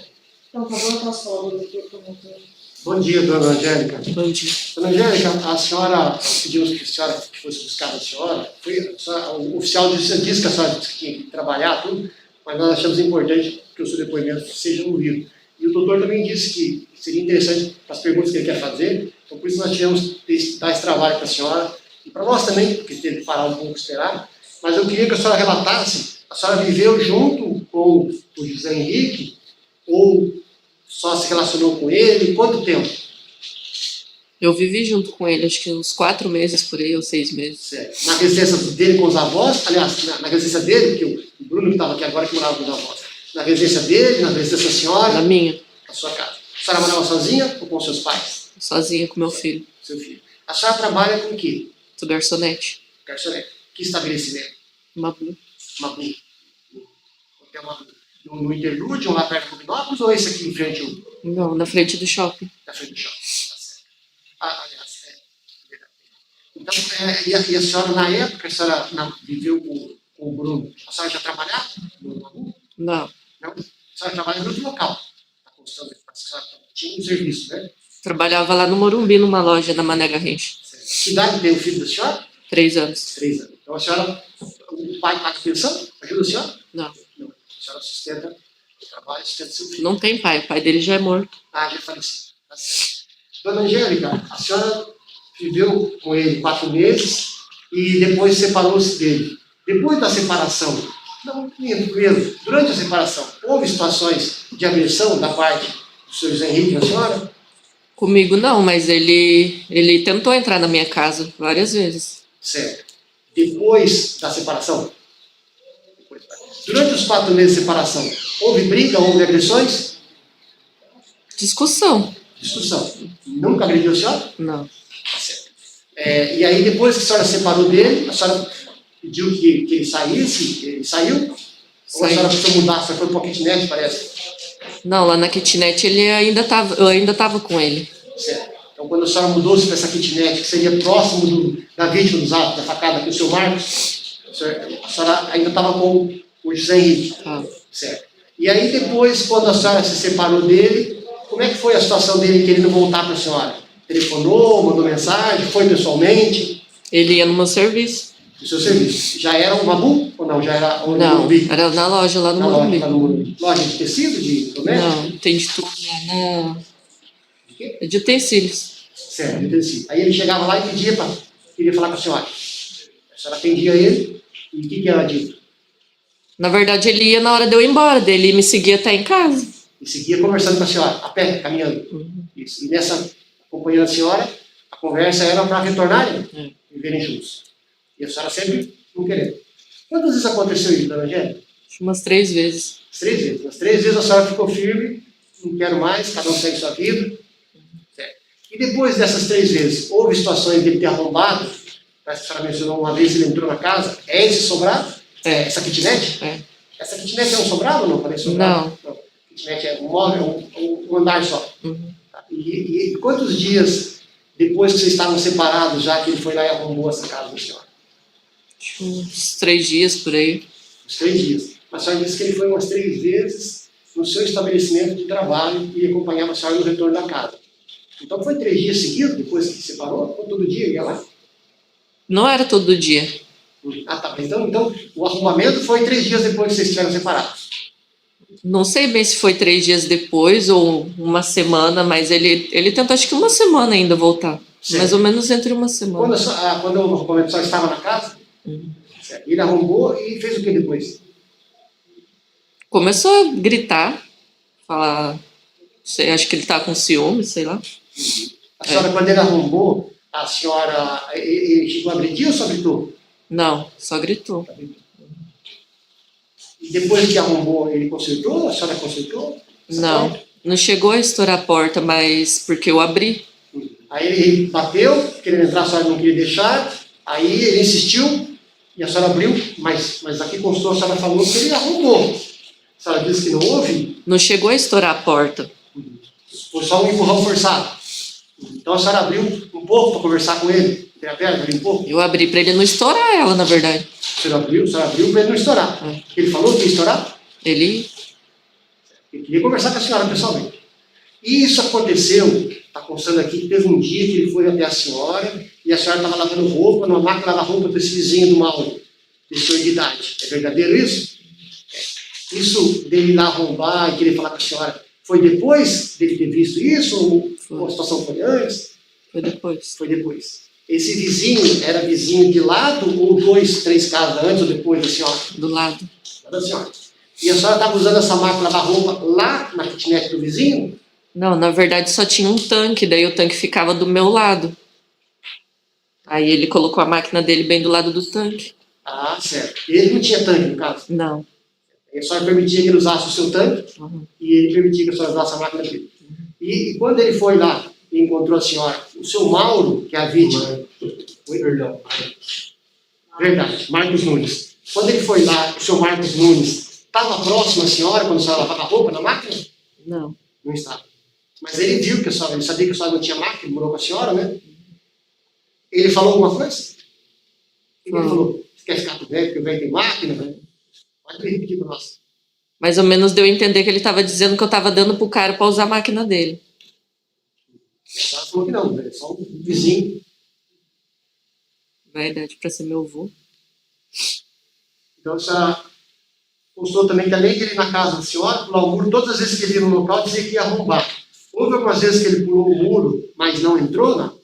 Então, por favor, eu posso falar do doutor promotor. Bom dia, dona Angélica. Bom dia. Dona Angélica, a senhora, pedimos que a senhora que fosse buscar a senhora, o oficial disse que a senhora tinha que trabalhar, tudo, mas nós achamos importante que o seu depoimento seja ouvido. E o doutor também disse que seria interessante para as perguntas que ele quer fazer, então por isso nós tivemos que dar esse trabalho para a senhora, e para nós também, porque teve que parar um pouco esperar, mas eu queria que a senhora relatasse, a senhora viveu junto com o José Henrique, ou só se relacionou com ele? Quanto tempo? Eu vivi junto com ele, acho que uns 4 meses por aí, ou 6 meses. Certo. Na residência dele com os avós, aliás, na residência dele, que o Bruno que estava aqui agora, que morava com os avós. Na residência dele, na residência da senhora, Na minha, na sua casa. A senhora morava sozinha ou com seus pais? sozinha com meu filho. Seu filho. A senhora trabalha com o quê? Sou garçonete. Garçonete. Que estabelecimento? Mabu. Mabu. Hotel Mabu. No Interlúdio, lá perto do Combinópolis, ou esse aqui em frente Não, na frente do shopping. da frente do shopping? Tá certo. Aliás, verdade. Então, e a senhora, na época, a senhora viveu com o Bruno, a senhora já trabalhava no Mabu? Não, Não? A senhora trabalha em outro local. A construção, a senhora tinha um serviço, né? trabalhava lá no Morumbi, numa loja da Mané Garrincha. Certo. Que idade tem o filho da senhora? 3 anos. 3 anos. Então a senhora, o pai paga pensão? Ajuda a senhora? Não, Não. A senhora sustenta o trabalho, sustenta seu filho. não tem pai, o pai dele já é morto. Já faleceu. Tá certo. Dona Angélica, a senhora viveu com ele 4 meses e depois separou-se dele. Depois da separação, não, primeiro, durante a separação, houve situações de agressão da parte do seu José Henrique na senhora? Comigo não, mas ele tentou entrar na minha casa várias vezes. Certo. Depois da separação? Durante os 4 meses de separação, houve briga, houve agressões? Discussão? Discussão. Nunca agrediu a senhora? Não. Tá certo. E aí, depois que a senhora separou dele, a senhora pediu que ele saísse, ele saiu? Ou a Saiu. senhora precisou mudar? A senhora foi para o kitnet, parece? Não, lá na kitnet eu ainda tava com ele. Certo. Então, quando a senhora mudou-se para essa kitnet, que seria próximo da vítima dos atos, da facada aqui, o seu Marcos, a senhora ainda estava com o José Henrique. Ah, Certo. E aí, depois, quando a senhora se separou dele, como é que foi a situação dele querendo voltar para a senhora? Telefonou, mandou mensagem, foi pessoalmente? ele ia no meu serviço. O seu serviço. Já era um Mabu? Ou não? Já era um Não, Morumbi? era na loja lá no Na loja, Morumbi. lá no Morumbi. Loja de tecido, de doméstico? Não, tem de tudo lá na... De quê? de utensílios. Certo, de tecido. Aí ele chegava lá e queria falar com a senhora. A senhora atendia ele e o que era dito? Na verdade, ele ia na hora de eu ir embora dele e me seguia até em casa. E seguia conversando com a senhora, a pé, caminhando. Isso. E nessa, acompanhando a senhora, a conversa era para retornarem, viverem juntos. E a senhora sempre não querendo. Quantas vezes aconteceu isso, dona Angélica? Acho umas 3 vezes. 3 vezes. Nas 3 vezes a senhora ficou firme, não quero mais, cada um segue sua vida. Certo. E depois dessas 3 vezes, houve situações de ele ter arrombado, parece que a senhora mencionou uma vez ele entrou na casa, é esse sobrado? É. Essa kitnet? É. Essa kitnet é um sobrado ou não? Parece sobrado? Não. Kitnet é um móvel, um andar só. Uhum. E quantos dias depois que vocês estavam separados, já que ele foi lá e arrombou essa casa da senhora? Acho uns 3 dias por aí. Uns 3 dias. Mas a senhora disse que ele foi umas 3 vezes no seu estabelecimento de trabalho e acompanhava a senhora no retorno da casa. Então foi 3 dias seguidos depois que se separou? Ou todo dia ia lá? Não era todo dia. Ah, tá. Então o arrombamento foi 3 dias depois que vocês estiveram separados. Não sei bem se foi 3 dias depois ou uma semana, mas ele tentou acho que uma semana ainda voltar. Sim. Mais ou menos entre uma semana. Quando o arrombamento só estava na casa, certo, ele arrombou e fez o que depois? Começou a gritar, falar, sei, acho que ele tá com ciúme, sei lá. A senhora, quando ele arrombou, a senhora, ele chegou a agredir ou só gritou? Não, só gritou. E depois que arrombou, ele consertou? A senhora consertou? Não, não chegou a estourar a porta, mas porque eu abri. Aí ele bateu, querendo entrar, a senhora não queria deixar. Aí ele insistiu e a senhora abriu, mas aqui constou, a senhora falou que ele arrombou. A senhora disse que não houve, Não chegou a estourar a porta. foi só um empurrão forçado. Então a senhora abriu um pouco para conversar com ele. Tem a perna, abriu um pouco. Eu abri para ele não estourar ela, na verdade. A senhora abriu para ele não estourar. Ele falou que ia estourar? Ele Ele queria conversar com a senhora pessoalmente. E isso aconteceu, está constando aqui, que teve um dia que ele foi até a senhora e a senhora estava lavando roupa, numa máquina de lavar roupa desse vizinho do Mauro, desse senhor de idade. É verdadeiro isso? Isso dele ir lá arrombar e querer falar com a senhora, foi depois dele ter visto isso ou a situação foi antes? foi depois. Foi depois. Esse vizinho era vizinho de lado ou 2, 3 casas antes ou depois da senhora? Do lado. Da senhora. E a senhora estava usando essa máquina de lavar roupa lá na kitnet do vizinho? Não, na verdade só tinha um tanque, daí o tanque ficava do meu lado. Aí ele colocou a máquina dele bem do lado do tanque. Ah, certo. Ele não tinha tanque, no caso. Não. Ele só permitia que ele usasse o seu tanque e ele permitia que a senhora usasse a máquina dele. E quando ele foi lá e encontrou a senhora, o seu Mauro, que é a vítima... Oi? Perdão. Verdade, Marcos Nunes. Quando ele foi lá, o seu Marcos Nunes estava próximo à senhora quando a senhora lavava a roupa na máquina? Não. Não estava. Mas ele viu que a senhora, ele sabia que a senhora não tinha máquina, ele morou com a senhora, né? Ele falou alguma coisa? Ele falou, você quer ficar com o velho, porque o velho tem máquina? Né? Pode repetir para nós. Mais ou menos deu a entender que ele estava dizendo que eu estava dando pro cara para usar a máquina dele. A senhora falou que não, é só um vizinho. Verdade, para ser meu avô. Então a senhora postou também que além de ele ir na casa da senhora, pular o muro, todas as vezes que ele ia no local, dizia que ia arrombar. Houve algumas vezes que ele pulou o muro, mas não entrou, não?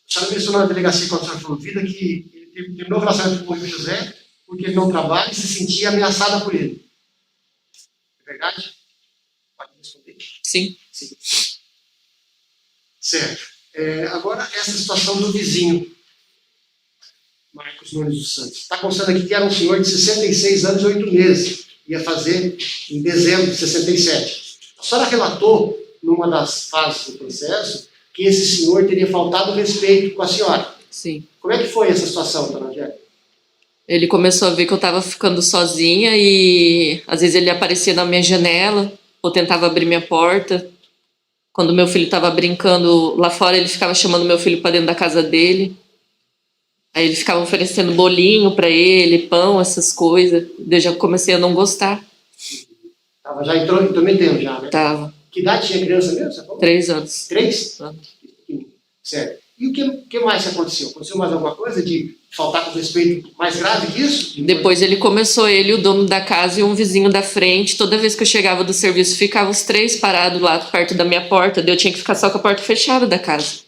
A senhora mencionou na delegacia quando a senhora falou vida que ele terminou o relacionamento com o José porque ele não trabalha e se sentia ameaçada por ele. É verdade? Pode responder. Sim. Sim. Certo. Agora, essa situação do vizinho, Marcos Nunes dos Santos. Está constando aqui que era um senhor de 66 anos e 8 meses. Ia fazer em dezembro de 67. A senhora relatou, numa das fases do processo, que esse senhor teria faltado respeito com a senhora. Sim. Como é que foi essa situação, dona Angélica? Ele começou a ver que eu estava ficando sozinha e às vezes ele aparecia na minha janela ou tentava abrir minha porta. Quando meu filho estava brincando lá fora, ele ficava chamando meu filho para dentro da casa dele. Aí ele ficava oferecendo bolinho para ele, pão, essas coisas. Eu já comecei a não gostar. Já entrou intrometendo já, né? Tava. Que idade tinha a criança mesmo? Você falou? 3 anos. 3? Ah. Certo. E o que mais aconteceu? Aconteceu mais alguma coisa de faltar com respeito mais grave que isso? Depois ele começou, ele, o dono da casa e um vizinho da frente. Toda vez que eu chegava do serviço, ficavam os 3 parados lá perto da minha porta. Daí eu tinha que ficar só com a porta fechada da casa.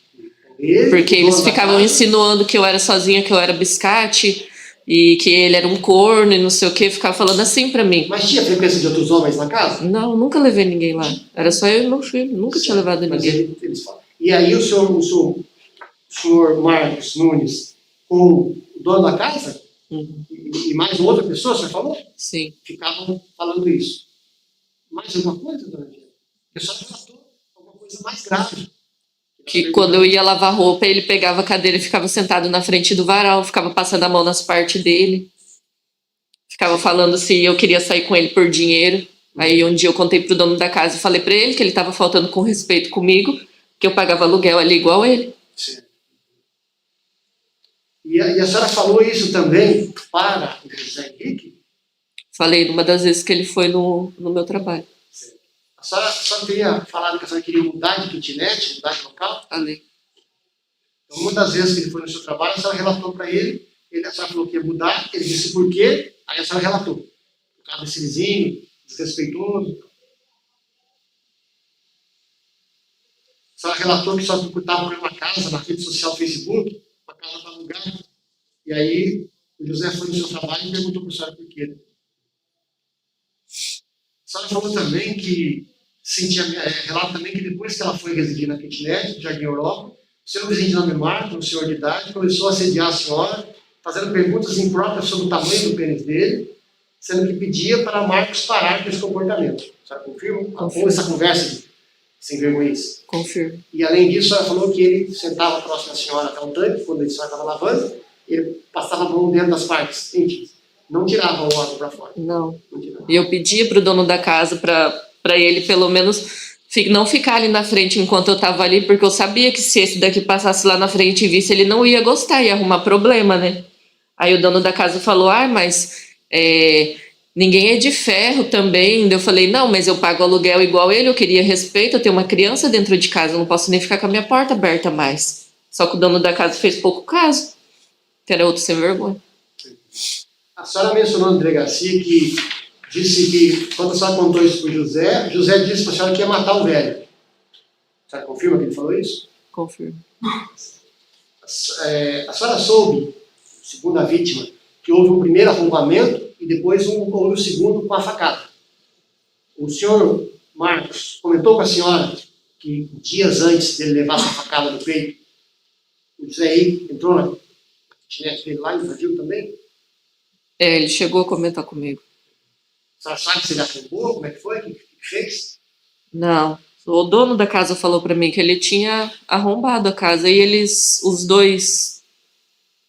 Porque eles ficavam insinuando que eu era sozinha, que eu era biscate e que ele era um corno e não sei o que. Ficava falando assim pra mim. Mas tinha frequência de outros homens na casa? Não, nunca levei ninguém lá. Era só eu e meu filho. Nunca tinha levado Mas ninguém. eles falam. E aí o senhor Marcos Nunes com o dono da casa e mais uma outra pessoa, você falou? Sim. Ficavam falando isso. Mais alguma coisa, dona Angélica? O pessoal relatou alguma coisa mais grave. Que quando eu ia lavar roupa, ele pegava a cadeira e ficava sentado na frente do varal, ficava passando a mão nas partes dele. Ficava falando se eu queria sair com ele por dinheiro. Aí um dia eu contei pro dono da casa e falei pra ele que ele tava faltando com respeito comigo, que eu pagava aluguel ali igual ele. Sim. E a senhora falou isso também para o José Henrique? Falei numa das vezes que ele foi no meu trabalho. Sim. A senhora teria falado que a senhora queria mudar de kitnet, mudar de local? Falei. Então, uma das vezes que ele foi no seu trabalho, a senhora relatou para ele, a senhora falou que ia mudar, ele disse por quê, aí a senhora relatou. Por causa desse vizinho, desrespeitoso. A senhora relatou que só estava por uma casa na rede social Facebook, uma casa para alugar. E aí o José foi no seu trabalho e perguntou para a senhora por quê. A senhora falou também que relata também que depois que ela foi residir na kitnet, no Jardim Europa, o seu vizinho de nome Marco, um senhor de idade, começou a assediar a senhora, fazendo perguntas impróprias sobre o tamanho do pênis dele, sendo que pedia para Marcos parar com esse comportamento. A senhora confirma? Com essa conversa sem vergonha? Confirmo. E além disso, ela falou que ele sentava próximo da senhora até um tanque, quando a senhora estava lavando, ele passava a mão dentro das partes íntimas. Não tirava o órgão para fora. Não. E eu pedia pro dono da casa para ele, pelo menos, não ficar ali na frente enquanto eu tava ali, porque eu sabia que se esse daqui passasse lá na frente e visse, ele não ia gostar, ia arrumar problema, né? Aí o dono da casa falou, mas ninguém é de ferro também. Eu falei, não, mas eu pago aluguel igual ele, eu queria respeito, eu tenho uma criança dentro de casa, eu não posso nem ficar com a minha porta aberta mais. Só que o dono da casa fez pouco caso, que era outro sem vergonha. A senhora mencionou na delegacia que disse que, quando a senhora contou isso para o José disse para a senhora que ia matar o velho. A senhora confirma que ele falou isso? Confirmo. A senhora soube, segundo a vítima, que houve um primeiro arrombamento e depois houve o segundo com a facada. o senhor Marcos comentou com a senhora que dias antes dele levar essa facada no peito, o José Henrique entrou na kitnet dele lá e invadiu também? Ele chegou a comentar comigo. A senhora sabe se ele arrombou? Como é que foi? O que fez? Não. O dono da casa falou pra mim que ele tinha arrombado a casa e os dois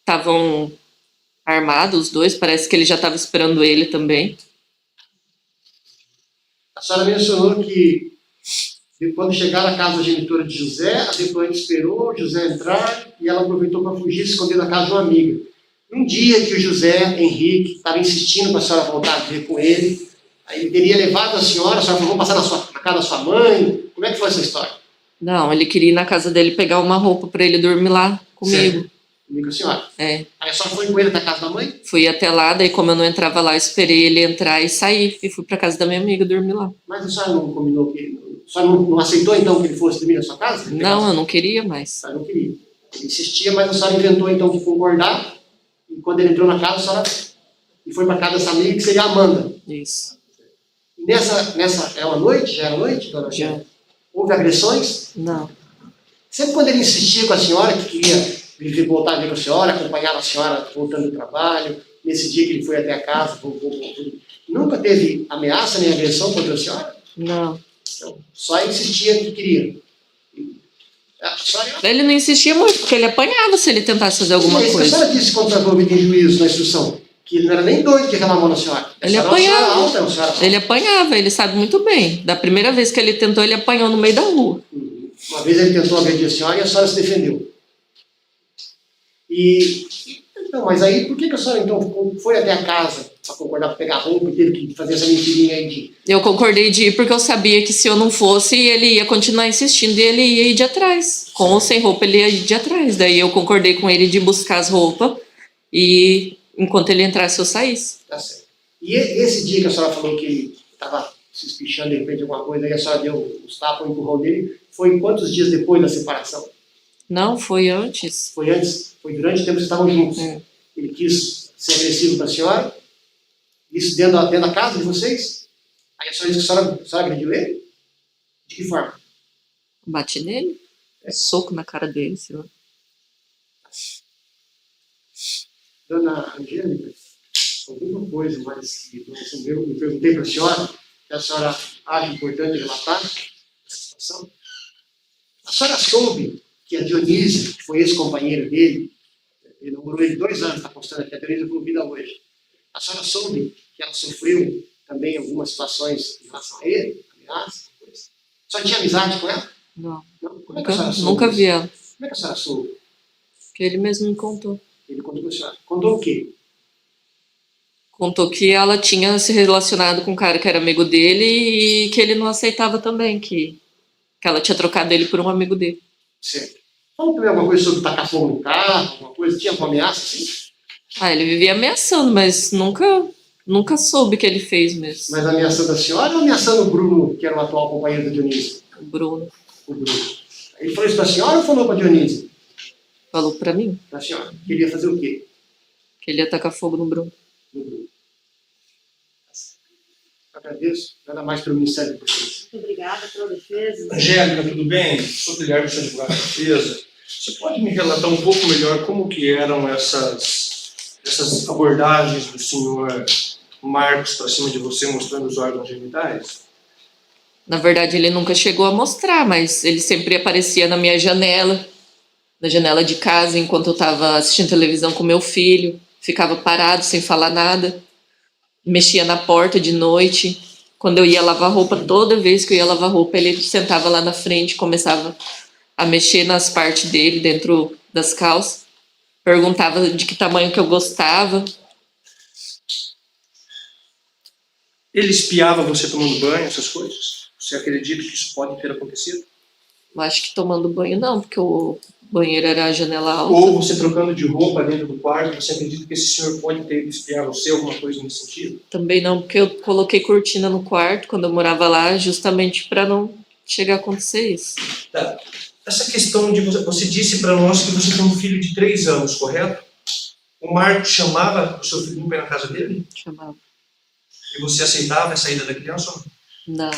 estavam armados, os dois, parece que ele já estava esperando ele também. A senhora mencionou que quando chegaram à casa da genitora de José, a depoente esperou o José entrar e ela aproveitou para fugir, se esconder na casa de uma amiga. Um dia que o José Henrique estava insistindo para a senhora voltar a viver com ele, aí ele teria levado a senhora falou, vamos passar na casa da sua mãe. Como é que foi essa história? Não, ele queria ir na casa dele pegar uma roupa para ele dormir lá comigo. Certo. Comigo, a senhora? É. Aí a senhora foi com ele até a casa da mãe? Fui até lá, daí como eu não entrava lá, eu esperei ele entrar e sair. E fui para casa da minha amiga dormir lá. Mas a senhora não combinou que... A senhora não aceitou então que ele fosse dormir na sua casa? Não, eu não queria mais. A senhora não queria. Ele insistia, mas a senhora inventou então de concordar. E quando ele entrou na casa, a senhora... E foi para casa dessa amiga, que seria a Amanda. Isso. E nessa é uma noite? Já era noite, dona Já. Angélica? Houve agressões? Não. Sempre quando ele insistia com a senhora, que queria voltar a ver com a senhora, acompanhar a senhora voltando do trabalho, nesse dia que ele foi até a casa, nunca teve ameaça nem agressão contra a senhora? Não. Então, só insistia que queria. A senhora... Ele não insistia muito, porque ele apanhava se ele tentasse fazer alguma É isso que a coisa. senhora disse quando estava ouvindo em juízo na instrução, que ele não era nem doido de derramar a mão na senhora. Ele A senhora é uma senhora apanhava. alta, é uma senhora alta. Ele apanhava, ele sabe muito bem. Da primeira vez que ele tentou, ele apanhou no meio da rua. Uma vez ele tentou agredir a senhora e a senhora se defendeu. Então, mas aí, por que a senhora então foi até a casa para concordar para pegar roupa e teve que fazer essa mentirinha aí de... Eu concordei de ir porque eu sabia que se eu não fosse, ele ia continuar insistindo e ele ia ir de atrás. Com ou sem roupa, ele ia ir de atrás. Daí eu concordei com ele de buscar as roupas e enquanto ele entrasse, eu saísse. Tá certo. E esse dia que a senhora falou que ele estava se espichando de repente alguma coisa, aí a senhora deu os tapas, o empurrão dele, foi quantos dias depois da separação? Não, foi antes. Foi antes? Foi durante o tempo que vocês estavam juntos? É. Ele quis ser agressivo com a senhora? Isso dentro da casa de vocês? Aí a senhora disse que a senhora agrediu ele? De que forma? Bati nele, soco na cara dele, sei lá. Dona Angélica, alguma coisa mais que eu me perguntei para a senhora, que a senhora acha importante relatar essa situação? A senhora soube que a Dionísia, que foi ex-companheira dele, ele namorou ele 2 anos, está constando aqui, a Dionísia foi vida hoje. A senhora soube que ela sofreu também algumas situações em relação a ele, ameaças, coisa. A senhora tinha amizade com ela? Não, Não? Como é que a senhora soube? nunca vi ela. Como é que a senhora soube? Porque ele mesmo me contou. Ele contou para a senhora. Contou o quê? Contou que ela tinha se relacionado com um cara que era amigo dele e que ele não aceitava também, que ela tinha trocado ele por um amigo dele. Certo. Falou também alguma coisa sobre tacar fogo no carro, alguma coisa? Tinha alguma ameaça assim? Ah, ele vivia ameaçando, mas nunca soube que ele fez mesmo. Mas ameaçando a senhora ou ameaçando o Bruno, que era o atual companheiro da Dionísia? O Bruno O Bruno. Ele falou isso para a senhora ou falou para a Dionísia? falou pra mim Para a senhora. Queria fazer o quê? que ele ia tacar fogo no Bruno. No Bruno. Agradeço. Nada mais pelo Ministério da Justiça. Muito obrigada pela defesa. Angélica, tudo bem? Sou Guilherme, sou advogado da defesa. Você pode me relatar um pouco melhor como que eram essas abordagens do senhor Marcos para cima de você, mostrando os órgãos genitais? Na verdade, ele nunca chegou a mostrar, mas ele sempre aparecia na minha janela, na janela de casa, enquanto eu estava assistindo televisão com meu filho. Ficava parado, sem falar nada. Mexia na porta de noite. Quando eu ia lavar roupa, toda vez que eu ia lavar roupa, ele sentava lá na frente, começava a mexer nas partes dele, dentro das calças. Perguntava de que tamanho que eu gostava. Ele espiava você tomando banho, essas coisas? Você acredita que isso pode ter acontecido? Eu acho que tomando banho não, porque o banheiro era a janela alta. Ou você trocando de roupa dentro do quarto, você acredita que esse senhor pode ter espiado você, alguma coisa nesse sentido? Também não, porque eu coloquei cortina no quarto quando eu morava lá, justamente para não chegar a acontecer isso. Tá. Essa questão de você disse para nós que você tem um filho de 3 anos, correto? O Marcos chamava o seu filho para ir na casa dele? Chamava. E você aceitava a saída da criança? Não.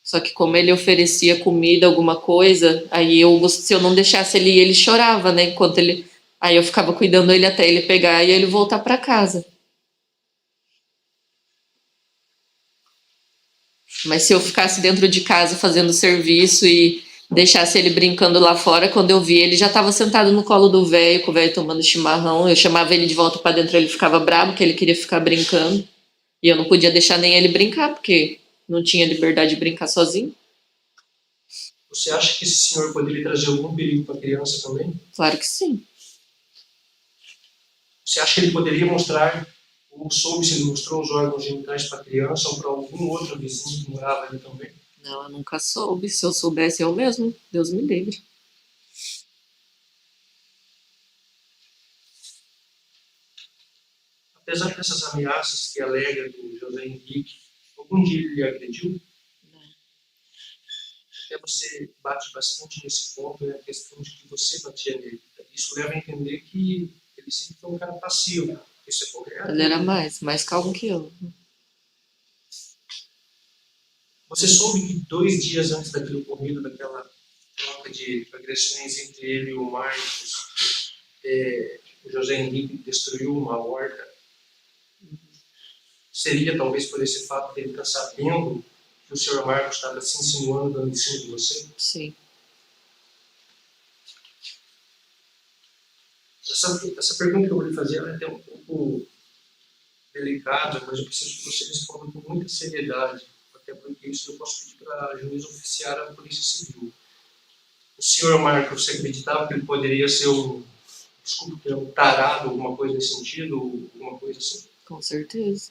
Só que como ele oferecia comida, alguma coisa, aí se eu não deixasse ele ir, ele chorava, né? Enquanto ele. Aí eu ficava cuidando ele até ele pegar e ele voltar para casa. Mas se eu ficasse dentro de casa fazendo serviço e deixasse ele brincando lá fora, quando eu vi, ele já estava sentado no colo do velho, com o velho tomando chimarrão. Eu chamava ele de volta para dentro, ele ficava bravo, que ele queria ficar brincando. E eu não podia deixar nem ele brincar, porque não tinha liberdade de brincar sozinho. Você acha que esse senhor poderia trazer algum perigo para a criança também? Claro que sim. Você acha que ele poderia mostrar, ou soube se ele mostrou os órgãos genitais para a criança ou para algum outro vizinho que morava ali também? Não, eu nunca soube. Se eu soubesse, eu mesmo. Deus me livre. Apesar dessas ameaças que alega do José Henrique, algum dia ele lhe agrediu? Até você bate bastante nesse ponto, é a questão de que você batia nele. Isso leva a entender que ele sempre foi um cara passivo. Isso é correto? Ele era mais calmo que eu. Você soube que 2 dias antes daquele ocorrido, daquela troca de agressões entre ele e o Marcos, o José Henrique destruiu uma horta? Seria talvez por esse fato de ele estar sabendo que o senhor Marcos estava se insinuando dando em cima de você? Sim. Essa pergunta que eu vou lhe fazer ela é até um pouco delicada, mas eu preciso que você responda com muita seriedade, até porque isso eu posso pedir para a juiz oficiar a Polícia Civil. O senhor Marcos, você acreditava que ele poderia ser um tarado, alguma coisa nesse sentido, alguma coisa assim? Com certeza.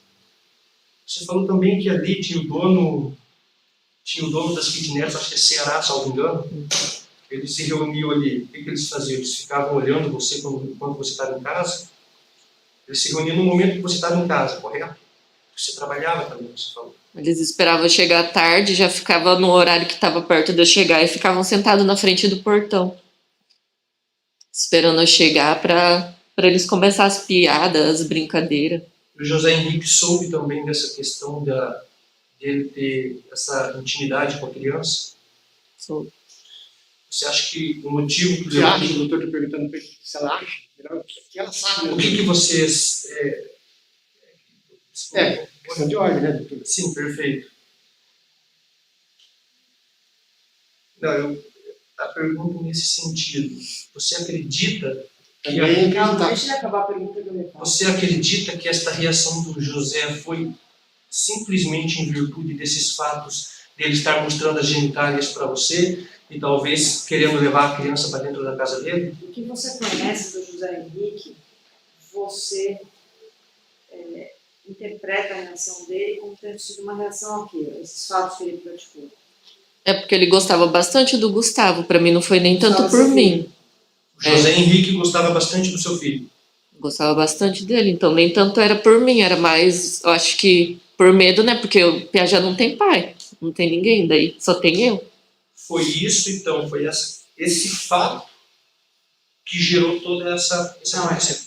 Você falou também que ali tinha o dono das kitnets, acho que é Ceará, salvo engano. Eles se reuniam ali. O que eles faziam? Eles ficavam olhando você quando você estava em casa? Eles se reuniam no momento que você estava em casa, correto? Você trabalhava também, você falou. Eles esperavam eu chegar tarde, já ficava no horário que estava perto de eu chegar e ficavam sentados na frente do portão, esperando eu chegar para eles começar as piadas, as brincadeiras. O José Henrique soube também dessa questão de ele ter essa intimidade com a criança? Soube. Você acha que o motivo que Você acha, o doutor está perguntando para ele se ela acha? Que ela sabe. O que vocês... Questão de ordem, né, doutor? Sim, perfeito. Não, a pergunta nesse sentido. Você acredita que Não, deixa ele acabar a pergunta que eu lhe faço. você acredita que esta reação do José foi simplesmente em virtude desses fatos dele estar mostrando as genitálias para você e talvez querendo levar a criança para dentro da casa dele? O que você conhece do José Henrique, você interpreta a reação dele como tendo sido uma reação a quê? Esses fatos que ele praticou. É porque ele gostava bastante do Gustavo, para mim não foi nem tanto Gostava por do seu mim. O José Henrique gostava bastante do seu filho. Gostava bastante dele, então nem tanto era por mim, era mais, eu acho que por medo, né? Porque o Piá não tem pai, não tem ninguém, daí só tem eu. Foi isso, então, foi esse fato que gerou toda essa Não, reação.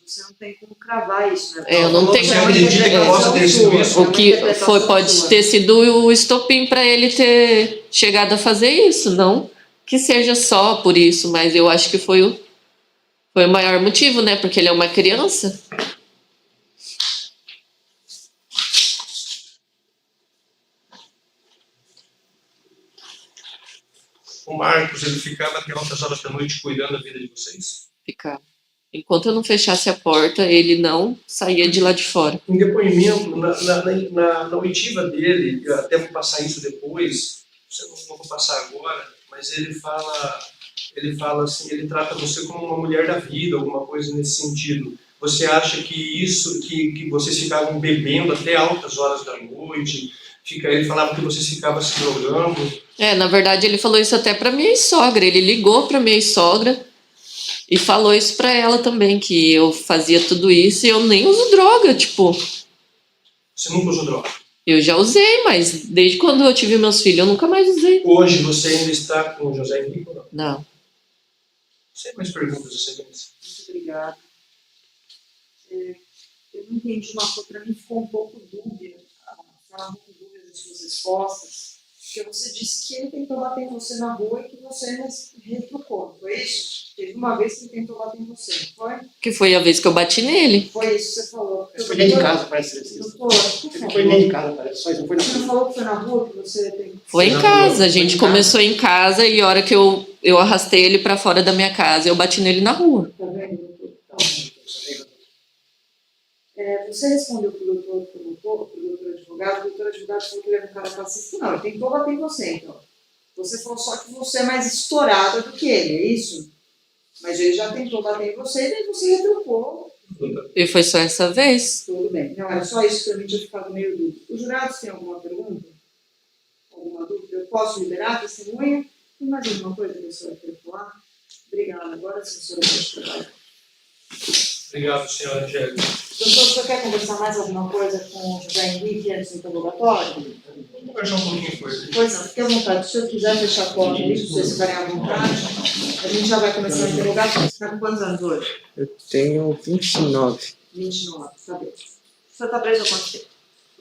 você não tem como cravar isso, né? Eu não tenho Você acredita que possa ter sido isso? O que foi pode ter sido o estopim para ele ter chegado a fazer isso, não que seja só por isso, mas eu acho que foi o maior motivo, né? Porque ele é uma criança. O Marcos, ele ficava até altas horas da noite cuidando da vida de vocês? Ficava. Enquanto eu não fechasse a porta, ele não saía de lá de fora. Em depoimento, na oitiva dele, eu até vou passar isso depois, não vou passar agora, mas ele fala assim, ele trata você como uma mulher da vida, alguma coisa nesse sentido. Você acha que isso, que vocês ficavam bebendo até altas horas da noite? Ele falava que vocês ficavam se drogando? Na verdade, ele falou isso até para minha sogra. Ele ligou para minha sogra e falou isso para ela também, que eu fazia tudo isso e eu nem uso droga, tipo. Você nunca usou droga? Eu já usei, mas desde quando eu tive meus filhos, eu nunca mais usei. Hoje você ainda está com o José Henrique ou não? Não. Sem mais perguntas, excelência. Muito obrigada. Eu não entendi uma coisa, para mim ficou um pouco dúbia, muito dúvida as suas respostas, porque você disse que ele tentou bater em você na rua e que você retrucou, não foi isso? Teve uma vez que ele tentou bater em você, não foi? Que foi a vez que eu bati nele. Foi isso que você falou. Isso foi dentro de casa, parece. Doutor, por Ele favor. foi dentro de casa, parece. Só isso não foi na Você não falou que foi na rua que você tem... Foi em Na casa. rua. A gente Foi em começou em casa e a hora que eu arrastei ele pra fora da minha casa, eu bati nele na rua. Tá vendo, doutor? Então, você respondeu pro doutor advogado, o doutor advogado falou que ele era um cara pacífico. Não, ele tentou bater em você, então. Você falou só que você é mais estourada do que ele, é isso? Mas ele já tentou bater em você e daí você retrucou. E foi só essa vez. Tudo bem. Não, era só isso que eu me tinha ficado meio dúvida. Os jurados têm alguma pergunta? Alguma dúvida? Eu posso liberar a testemunha? Tem mais alguma coisa que a senhora quer falar? Obrigada. Agora sim, a senhora pode trabalhar. Obrigado, senhora Angélica. Doutor, o senhor quer conversar mais alguma coisa com o José Henrique antes do interrogatório? Vamos conversar um pouquinho com ele. Pois não, fique à vontade. Se o senhor quiser fechar a porta ali, se vocês ficarem à vontade, a gente já vai começar a interrogatório. Você está com quantos anos hoje? Eu tenho 29. 29, tá bem. O senhor está preso há quanto tempo?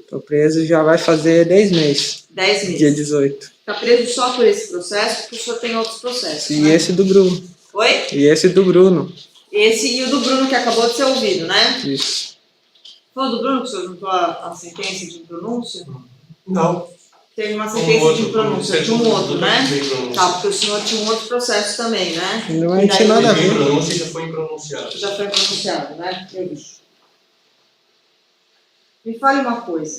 Tô preso já vai fazer 10 meses. 10 meses. Dia 18. Está preso só por esse processo, porque o senhor tem outros processos, E né? esse do Bruno. Oi? E esse do Bruno. Esse e o do Bruno, que acabou de ser ouvido, né? Isso. Foi o do Bruno que o senhor juntou a sentença de impronúncia? Não. Teve uma sentença de impronúncia de um outro, né? Tá. Tá, porque o senhor tinha um outro processo também, né? Não E tinha daí nada a ver. pronúncia já foi pronunciado. já foi pronunciado, né? Eu vi. Me fale uma coisa.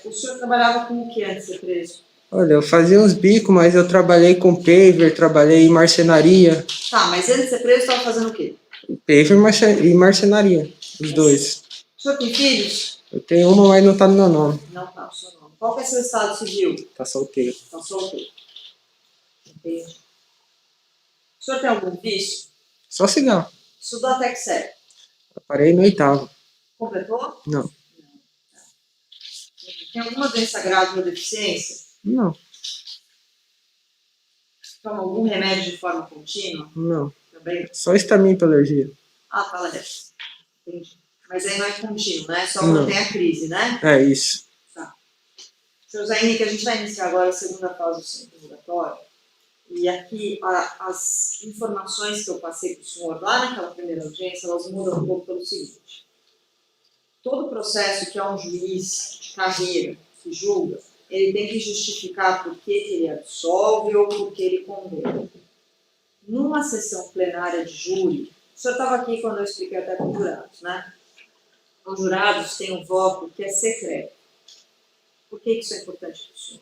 O senhor trabalhava com o que antes de ser preso? Olha, eu fazia uns bicos, mas eu trabalhei com paver, trabalhei em marcenaria. Tá, mas antes de ser preso, estava fazendo o quê? Paver e marcenaria. Os dois. O senhor tem filhos? Eu tenho uma, mas não tá no meu nome. Não tá, o seu nome. Qual que é seu estado civil? Tá solteiro. Tá solteiro. Entendi. O senhor tem algum vício? Só cigarro. Estudou até que sério? Eu parei no 8º. Completou? Não. Tem alguma doença grave ou deficiência? Não. Toma algum remédio de forma contínua? Não. Também? Só estamina pra alergia. Ah, fala dessa. Entendi. Mas aí não é contínuo, né? Só Não. quando tem a crise, né? É isso. Seu José Henrique, a gente vai iniciar agora a segunda fase do seu interrogatório. E aqui as informações que eu passei para o senhor lá naquela primeira audiência, elas mudam um pouco pelo seguinte. Todo processo que é um juiz de carreira que julga, ele tem que justificar por que ele absolve ou por que ele condena. Numa sessão plenária de júri, o senhor estava aqui quando eu expliquei até para os jurados, né? Os jurados têm um voto que é secreto. Por que isso é importante para o senhor?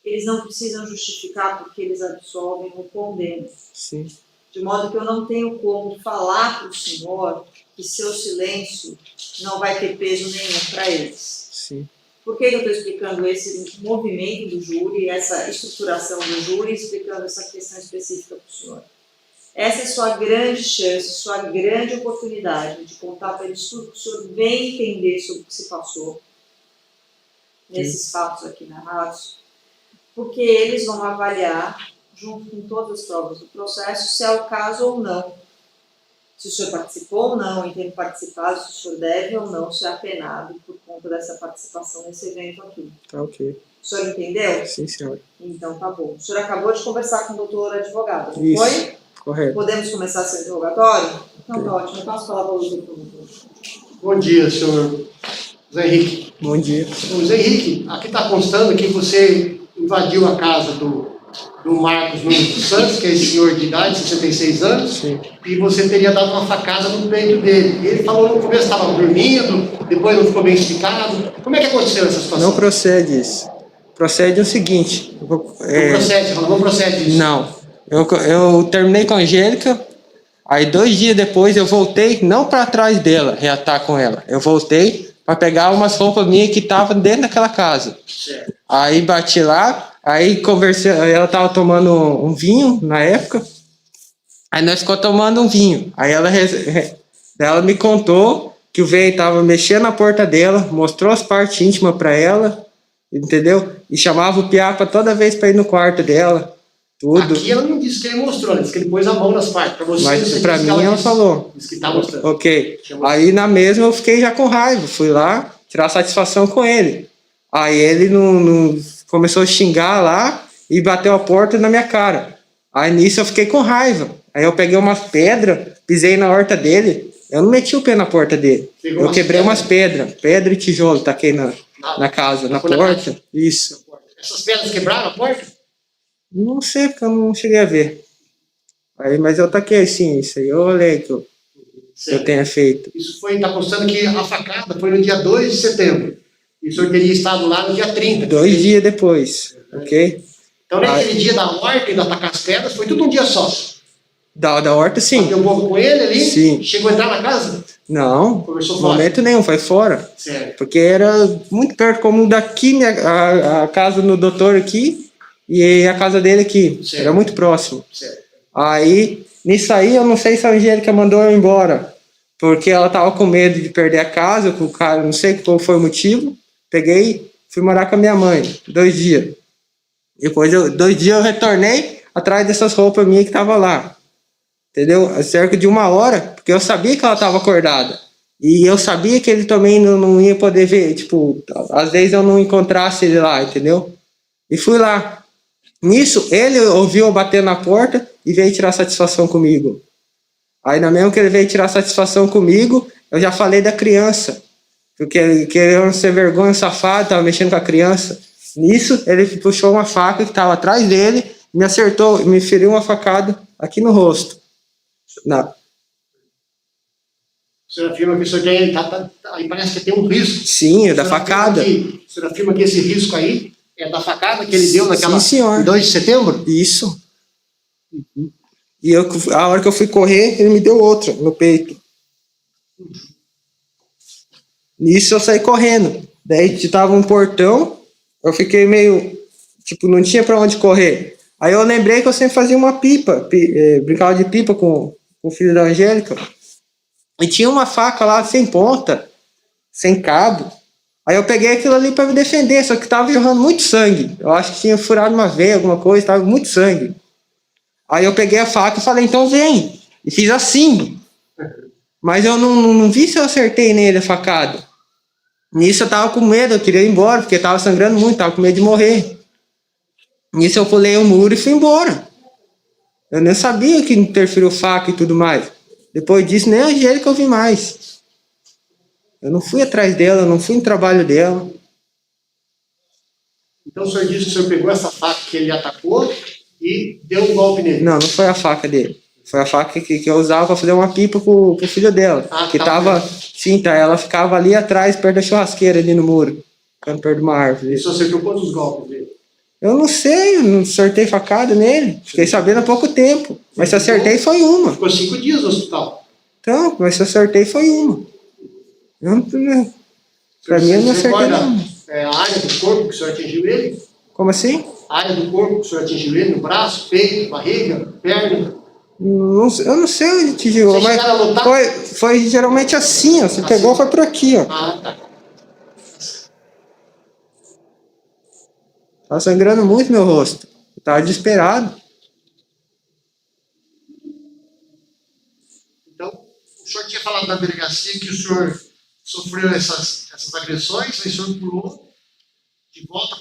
Eles não precisam justificar porque eles absolvem ou condenam. Sim. De modo que eu não tenho como falar para o senhor que seu silêncio não vai ter peso nenhum para eles. Sim. Por que eu estou explicando esse movimento do júri, essa estruturação do júri, explicando essa questão específica para o senhor? Essa é sua grande chance, sua grande oportunidade de contar para eles tudo que o senhor vem entender sobre o que se passou nesses fatos aqui narrados, porque eles vão avaliar, junto com todas as provas do processo, se é o caso ou não. Se o senhor participou ou não, em ter participado, se o senhor deve ou não ser apenado por conta dessa participação nesse evento aqui. Tá ok. O senhor entendeu? Sim, senhora. Então tá bom. O senhor acabou de conversar com o doutor advogado, não Isso. foi? Correto. Podemos começar seu interrogatório? Então tá ótimo. Eu passo a palavra ao doutor. Bom dia, senhor José Henrique. Bom dia. Senhor José Henrique, aqui está constando que você invadiu a casa do Marcos Nunes dos Santos, que é esse senhor de idade, 66 anos, Sim. e você teria dado uma facada no peito dele. Ele falou no começo que estava dormindo, depois não ficou bem explicado. Como é que aconteceu essa situação? Não procede isso. Procede o seguinte. Não procede, falou, não procede isso. Não. Eu terminei com a Angélica, aí 2 dias depois eu voltei, não para trás dela, reatar com ela. Eu voltei para pegar umas roupas minhas que estavam dentro daquela casa. Certo. Aí bati lá, aí conversei, ela estava tomando um vinho na época, aí nós ficamos tomando um vinho. Aí ela me contou que o velho estava mexendo na porta dela, mostrou as partes íntimas para ela, entendeu? E chamava o Piapa toda vez para ir no quarto dela. Tudo. Aqui ela não disse que ele mostrou, ela disse que ele pôs a mão nas partes. Para você, Mas você pra disse que mim ela disse- falou. Disse que está mostrando. Ok. Aí na mesma eu fiquei já com raiva. Fui lá tirar satisfação com ele. Aí ele começou a xingar lá e bateu a porta na minha cara. Aí nisso eu fiquei com raiva. Aí eu peguei umas pedras, pisei na horta dele. Eu não meti o pé na porta dele. Pegou Eu umas quebrei pedras? umas pedras, pedra e tijolo, taquei na casa, na Foi na porta. casa? Isso. Essas pedras quebraram a porta? Não sei, porque eu não cheguei a ver. Aí, mas eu taquei sim, isso aí eu olhei que eu tenha feito. Isso foi, está constando que a facada foi no dia 2 de setembro. E o senhor teria estado lá no dia 30. 2 dias depois, ok? Então, naquele dia da horta e da tacar as pedras, foi tudo um dia só. Da horta, sim. Bateu um pouco com ele ali, Sim. chegou a entrar na casa, Não, conversou no fora. momento nenhum, foi fora. Sério. Porque era muito perto, como daqui, a casa do doutor aqui e a casa dele aqui. Certo. Era muito próximo. Certo. Aí, nisso aí, eu não sei se a Angélica mandou eu embora. Porque ela tava com medo de perder a casa, com o cara, não sei qual foi o motivo. Peguei, fui morar com a minha mãe, 2 dias. Depois, 2 dias eu retornei atrás dessas roupas minhas que tava lá. Entendeu? Cerca de 1 hora, porque eu sabia que ela estava acordada. E eu sabia que ele também não ia poder ver, tipo, às vezes eu não encontrasse ele lá, entendeu? E fui lá. Nisso, ele ouviu eu bater na porta e veio tirar satisfação comigo. Aí, na mesma que ele veio tirar satisfação comigo, eu já falei da criança. Porque ele queria ser vergonha, safado, estava mexendo com a criança. Nisso, ele puxou uma faca que estava atrás dele, me acertou, me feriu uma facada aqui no rosto. Não. O senhor afirma que o senhor tem, aí parece que tem um risco. Sim, é da O senhor facada. o senhor afirma que esse risco aí é da facada que ele deu naquela... Sim, senhor. Em 2 de setembro? Isso. E a hora que eu fui correr, ele me deu outra no peito. Nisso eu saí correndo. Daí tava um portão, eu fiquei meio... Tipo, não tinha pra onde correr. Aí eu lembrei que eu sempre fazia uma pipa, brincava de pipa com o filho da Angélica. E tinha uma faca lá sem ponta, sem cabo. Aí eu peguei aquilo ali para me defender, só que tava jorrando muito sangue. Eu acho que tinha furado uma veia, alguma coisa, tava muito sangue. Aí eu peguei a faca e falei, então vem. E fiz assim. Mas eu não vi se eu acertei nele a facada. Nisso eu tava com medo, eu queria ir embora, porque tava sangrando muito, tava com medo de morrer. Nisso eu pulei o muro e fui embora. Eu nem sabia que interferiu faca e tudo mais. Depois disso, nem a Angélica eu vi mais. Eu não fui atrás dela, eu não fui no trabalho dela. Então o senhor disse que o senhor pegou essa faca que ele atacou e deu um golpe nele. Não foi a faca dele. Foi a faca que eu usava para fazer uma pipa pro filho dela. Que tá. tava... Sim, tá, ela ficava ali atrás, perto da churrasqueira, ali no muro. Ficando perto de uma árvore. E o senhor acertou quantos golpes dele? Eu não sei, eu não acertei facada nele. Fiquei sabendo há pouco tempo. Mas se acertei, foi uma. Ficou 5 dias no hospital. Então, mas se acertei, foi uma. Pra mim, eu não acertei recorda, não. a área do corpo que o senhor atingiu ele? Como assim? A área do corpo que o senhor atingiu ele? No braço, peito, barriga, perna? Eu não sei onde te jogou, Vocês mas chegaram a lutar? foi geralmente assim, ó. Você pegou, foi por aqui, ó. Ah, tá. Tava sangrando muito meu rosto. Eu tava desesperado. Então, o senhor tinha falado na delegacia que o senhor sofreu essas agressões, aí o senhor pulou de volta,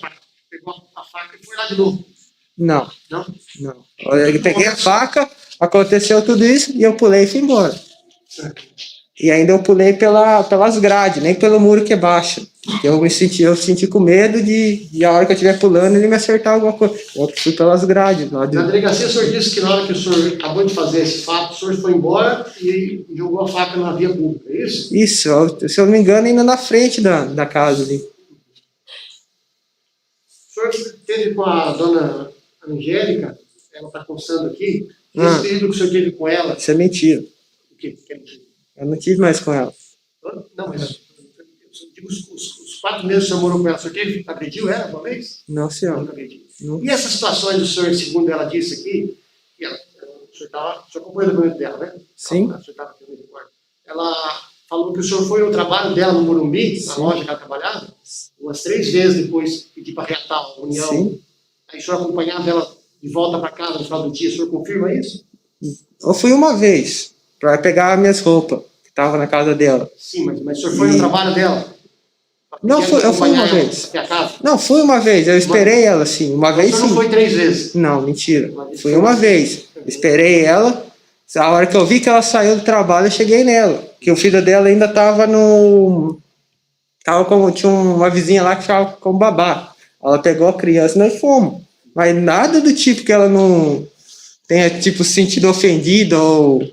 pegou a faca e foi lá de novo. Não. Não? Eu peguei a faca, aconteceu tudo isso e eu pulei e fui embora. E ainda eu pulei pelas grades, nem pelo muro que é baixo. Eu senti com medo de a hora que eu estiver pulando ele me acertar alguma coisa. Eu fui pelas grades. Na delegacia o senhor disse que na hora que o senhor acabou de fazer esse fato, o senhor foi embora e jogou a faca na via pública, é isso? Isso, se eu não me engano, ainda na frente da casa ali. O senhor teve com a dona Angélica, ela está constando aqui, esse período que o senhor teve com ela... Isso é mentira. O quê? Que é mentira? Eu não tive mais com ela. Não, mas eu digo os 4 meses que o senhor morou com ela, o senhor agrediu ela uma vez? Não, senhor. Nunca agrediu. Não. E essas situações do senhor, segundo ela disse aqui, que o senhor acompanhou o depoimento dela, né? Sim. O senhor estava aqui no repórter. Ela falou que o senhor foi no trabalho dela no Morumbi, na loja que ela trabalhava, umas 3 vezes depois pedir para reatar a união. Sim. Aí o senhor acompanhava ela de volta para casa no final do dia, o senhor confirma isso? Eu fui uma vez para pegar minhas roupas que estavam na casa dela. Sim, mas o senhor foi no trabalho dela? Não, eu fui uma vez. Até a casa? Não, fui uma vez. Eu esperei ela, sim. Uma vez, Você não sim. foi 3 vezes? Não, mentira. Fui uma vez. Esperei ela. A hora que eu vi que ela saiu do trabalho, eu cheguei nela. Que o filho dela ainda tava no... Tinha uma vizinha lá que ficava com babá. Ela pegou a criança e nós fomos. Mas nada do tipo que ela não tenha, tipo, se sentido ofendida ou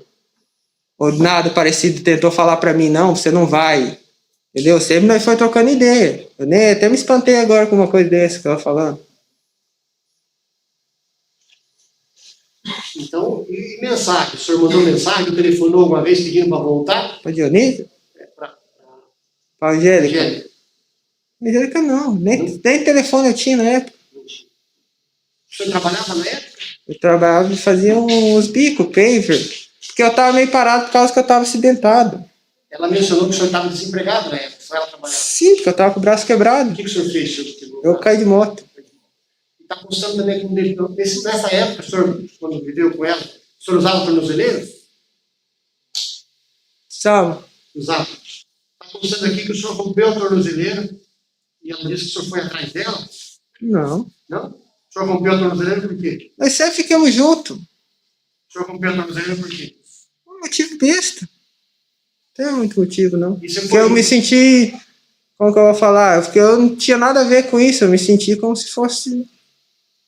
nada parecido. Tentou falar pra mim, não, você não vai. Entendeu? Sempre nós foi trocando ideia. Eu nem, até me espantei agora com uma coisa dessa que ela falando. Então, e mensagem? O senhor mandou mensagem, telefonou alguma vez pedindo para voltar? Pra Dionísio? Para Pra Angélica? Angélica? Angélica não. Nem telefone eu tinha na época. O senhor trabalhava na época? Eu trabalhava e fazia uns bicos, paver. Porque eu tava meio parado por causa que eu tava acidentado. Ela mencionou que o senhor estava desempregado na época. Foi ela trabalhar. Sim, porque eu tava com o braço quebrado. O que o senhor fez, senhor? Eu caí de moto. Está constando também com nessa época, o senhor, quando viveu com ela, o senhor usava tornozeleiro? Sabe? Usava. Está constando aqui que o senhor rompeu a tornozeleira e ela disse que o senhor foi atrás dela? Não. Não? O senhor rompeu a tornozeleira por quê? Nós sempre ficamos juntos. O senhor rompeu a tornozeleira por quê? Um motivo besta. Não tem muito motivo, não. E você Porque foi- eu me senti... Como que eu vou falar? Porque eu não tinha nada a ver com isso. Eu me senti como se fosse...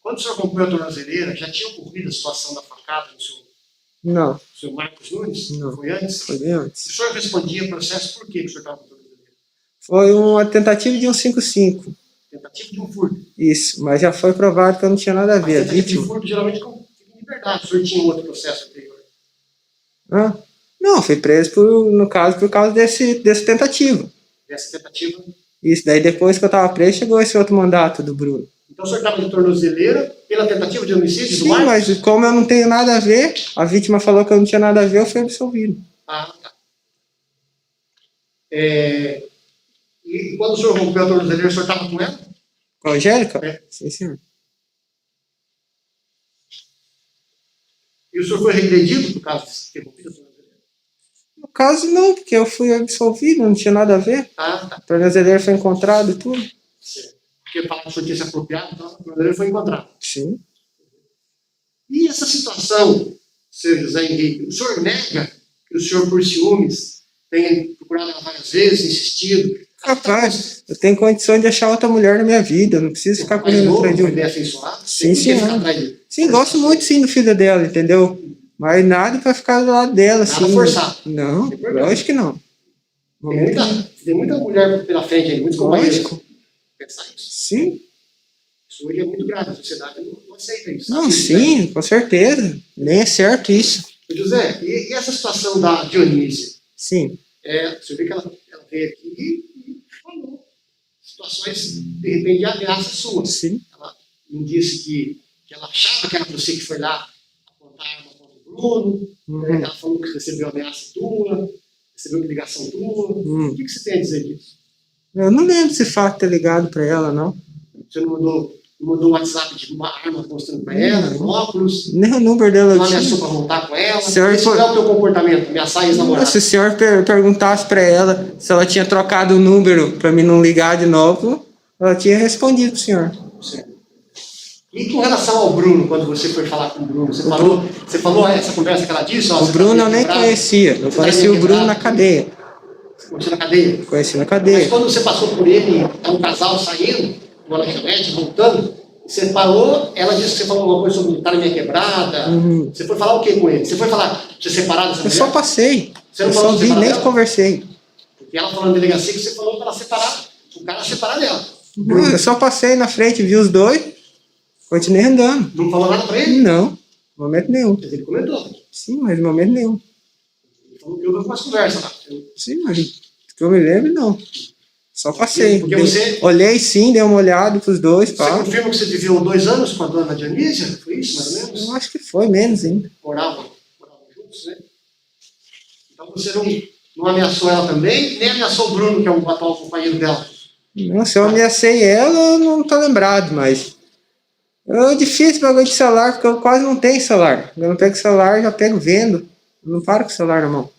Quando o senhor rompeu a tornozeleira, já tinha ocorrido a situação da facada do Não, senhor Marcos Nunes? Não. Foi antes? foi bem antes. O senhor respondia processo por quê que o senhor estava com a tornozeleira? Foi uma tentativa de um 5-5. Tentativa de um furto. Isso, mas já foi provado que eu não tinha nada a Mas ver. A tentativa de vítima. furto geralmente fica em liberdade. O senhor tinha um outro processo anterior. Ah, não, fui preso, no caso, por causa dessa tentativa. Dessa tentativa. Isso, daí depois que eu tava preso, chegou esse outro mandato do Bruno. Então o senhor estava de tornozeleira pela tentativa de homicídio do Sim, Marcos? mas como eu não tenho nada a ver, a vítima falou que eu não tinha nada a ver, eu fui absolvido. Ah, tá. E quando o senhor rompeu a tornozeleira, o senhor estava com ela? Com a Angélica? É. Sim, senhor. E o senhor foi regredido por causa de ter rompido a tornozeleira? No caso, não, porque eu fui absolvido, não tinha nada a ver. Ah, tá. A tornozeleira foi encontrado e tudo. Certo. Porque falaram que o senhor tinha se apropriado, então a tornozeleira foi encontrada. Sim. E essa situação, seu José Henrique, o senhor nega que o senhor, por ciúmes, tenha procurado ela várias vezes, insistido? Rapaz, eu tenho condições de achar outra mulher na minha vida, eu não preciso ficar Mais correndo novo, atrás de foi um. bem afeiçoado? Sim, Por que sim, ficar não. atrás de- Sim, gosto muito sim do filho dela, entendeu? Mas nada pra ficar do lado dela, Nada assim. forçado. Não, Sem problema. lógico que não. Tem muita mulher pela frente aí, muitos companheiros. Lógico. Pensar isso. Sim. Isso hoje é muito grave, a sociedade não aceita isso. Não, sabe? sim, com certeza. Nem é certo isso. José, e essa situação da Dionísia? Sim. Você vê que ela veio aqui e falou situações, de repente, de ameaça sua. Sim. Ela me disse que ela achava que era você que foi lá apontar a arma contra o Bruno. Uhum. Ela falou que recebeu ameaça tua, recebeu ligação tua. O que você tem a dizer disso? Eu não lembro desse fato de ter ligado pra ela, não. Você não mandou um WhatsApp de uma arma mostrando pra ela, Não. óculos, Nem o número dela não eu ameaçou tinha. pra voltar com ela? Senhor, Esse foi- não é o teu comportamento, ameaçar ex-namorada. Se o senhor perguntasse pra ela se ela tinha trocado o número pra mim não ligar de novo, ela tinha respondido pro senhor. E com relação ao Bruno, quando você foi falar com o Bruno, você falou essa conversa que ela disse? Ó, O você Bruno tá eu nem quebrado, conhecia. Eu você tá conheci o Bruno quebrado, na cadeia. Você conheceu na cadeia. Conheci na Mas cadeia. quando você passou por ele, tá um casal saindo, uma lanchonete, voltando, você parou, ela disse que você falou alguma coisa sobre estar na minha quebrada. Uhum. Você foi falar o que com ele? Você foi falar de você separar dessa Eu mulher? só passei. Você não Eu falou só de vi, separar nem dela? conversei. Porque ela falou na delegacia que você falou para ela separar, o cara separar dela. Eu só passei na frente, vi os dois, continuei andando. Não falou nada para ele? Não, momento nenhum. Mas ele comentou. Sim, mas em momento nenhum. Ele falou que houve algumas conversas lá. Sim, mas que eu me lembro, não. Só passei. Porque você- Olhei sim, dei uma olhada pros dois, Você pá. confirma que você viveu 2 anos com a dona Dionísia? Foi isso, mais ou menos? Eu acho que foi menos ainda. Moravam juntos, né? Então você não ameaçou ela também, nem ameaçou o Bruno, que é o atual companheiro dela. Não, se eu ameacei ela, eu não tô lembrado, mas. É difícil bagulho de celular, porque eu quase não tenho celular. Eu não pego celular, já pego vendo. Eu não paro com o celular na mão.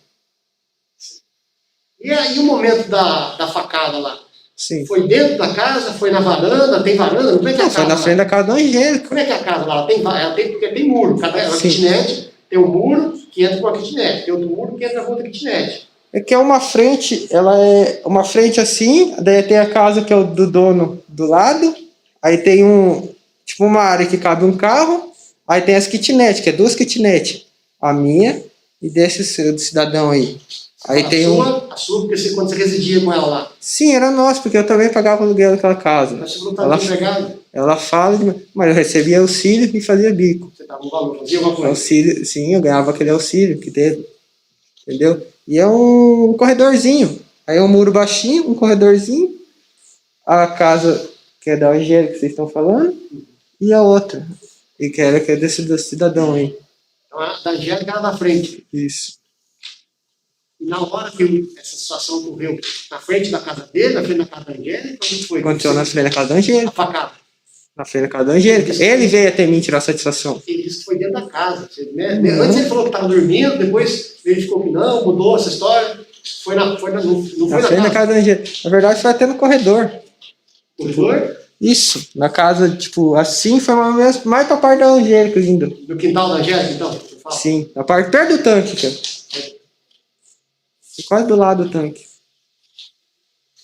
E aí o momento da facada lá? Sim. Foi dentro da casa, foi na varanda, tem varanda? Como é que é a Não, foi casa na lá? frente da casa da Angélica. Como é que é a casa lá? Porque tem muro. Cada Sim. kitnet tem um muro que entra com a kitnet. Tem outro muro que entra com outra kitnet. É que é uma frente, ela é uma frente assim, daí tem a casa que é o do dono do lado, aí tem tipo uma área que cabe um carro, aí tem as kitnet, que é 2 kitnet, a minha e desse do cidadão aí. Aí tem A sua, porque quando você residia com ela lá. Sim, era nosso, porque eu também pagava aluguel daquela casa. Mas você não estava desempregado. Ela fala, mas eu recebia auxílio e fazia bico. Você estava no valor, fazia alguma coisa. Auxílio, sim, eu ganhava aquele auxílio que teve, entendeu? E é um corredorzinho. Aí é um muro baixinho, um corredorzinho. A casa que é da Angélica que vocês estão falando, e a outra, e que é desse do cidadão aí. Então, a da Angélica era na frente. Isso. E na hora que essa situação ocorreu, na frente da casa dele, na frente da casa da Angélica, como foi? Aconteceu na frente da casa da A Angélica. facada. Na frente da casa da Angélica. Ele veio até mim tirar satisfação. Ele disse que foi dentro da casa. Antes ele falou que estava dormindo, depois ele ficou que não, mudou essa história. Não foi Na na frente da casa da Angélica. Na verdade, foi até no corredor. Corredor? Isso. Na casa, tipo, assim, foi mais pra parte da Angélica ainda. Do quintal da Angélica, então? Você fala? Sim. Na parte perto do tanque, cara. Quase do lado do tanque.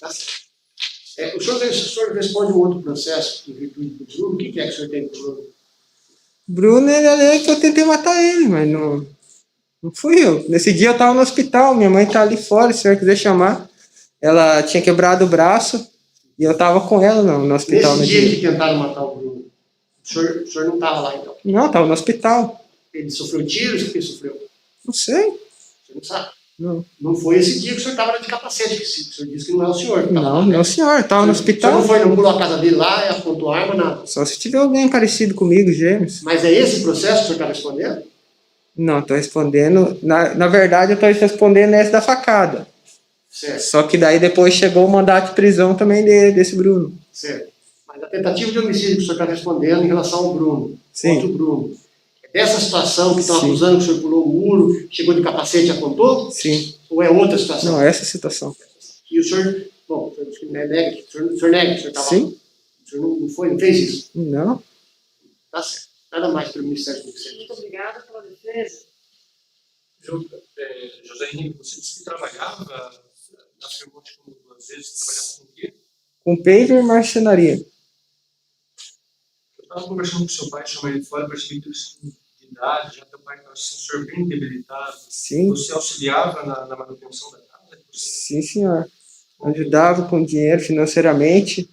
Tá certo. O senhor responde um outro processo do Bruno. O que é que o senhor tem com o Bruno? Bruno, ele é que eu tentei matar ele, mas não fui eu. Nesse dia eu tava no hospital, minha mãe tá ali fora, se o senhor quiser chamar. Ela tinha quebrado o braço e eu tava com ela no hospital. Nesse no dia que tentaram matar o Bruno, o senhor não estava lá, então? Não, tava no hospital. Ele sofreu tiros? O que ele sofreu? Não sei. Você não sabe? Não, Não foi esse dia que o senhor estava de capacete, que o senhor disse que não é o senhor. que tava lá, não, né? não, senhor. Tava no O senhor hospital. não pulou a casa dele lá e apontou a arma, nada. Só se tiver alguém parecido comigo, gêmeos. Mas é esse processo que o senhor está respondendo? Não, tô respondendo. Na verdade, eu tô respondendo essa da facada. Certo, Só que daí depois chegou o mandato de prisão também desse Bruno. certo. Mas a tentativa de homicídio que o senhor está respondendo em relação ao Bruno, Sim. contra o Bruno, dessa situação que estão Sim. acusando que o senhor pulou o muro, chegou de capacete e apontou? Sim. Ou é outra situação? Não, essa situação. E o senhor, bom, o senhor disse que nega, o senhor nega, o senhor estava Sim. O senhor não fez isso? Não. Tá certo. Nada mais pelo Ministério Público. Muito obrigada pela defesa. José Henrique, você disse que trabalhava, afirmou que às vezes trabalhava com o quê? Com paver e marcenaria. Eu estava conversando com seu pai, chamei ele fora, percebi que ele tinha de idade, já teu pai estava se senhor bem debilitado. Sim. Você auxiliava na manutenção da casa? Sim, senhor. Ajudava com dinheiro financeiramente.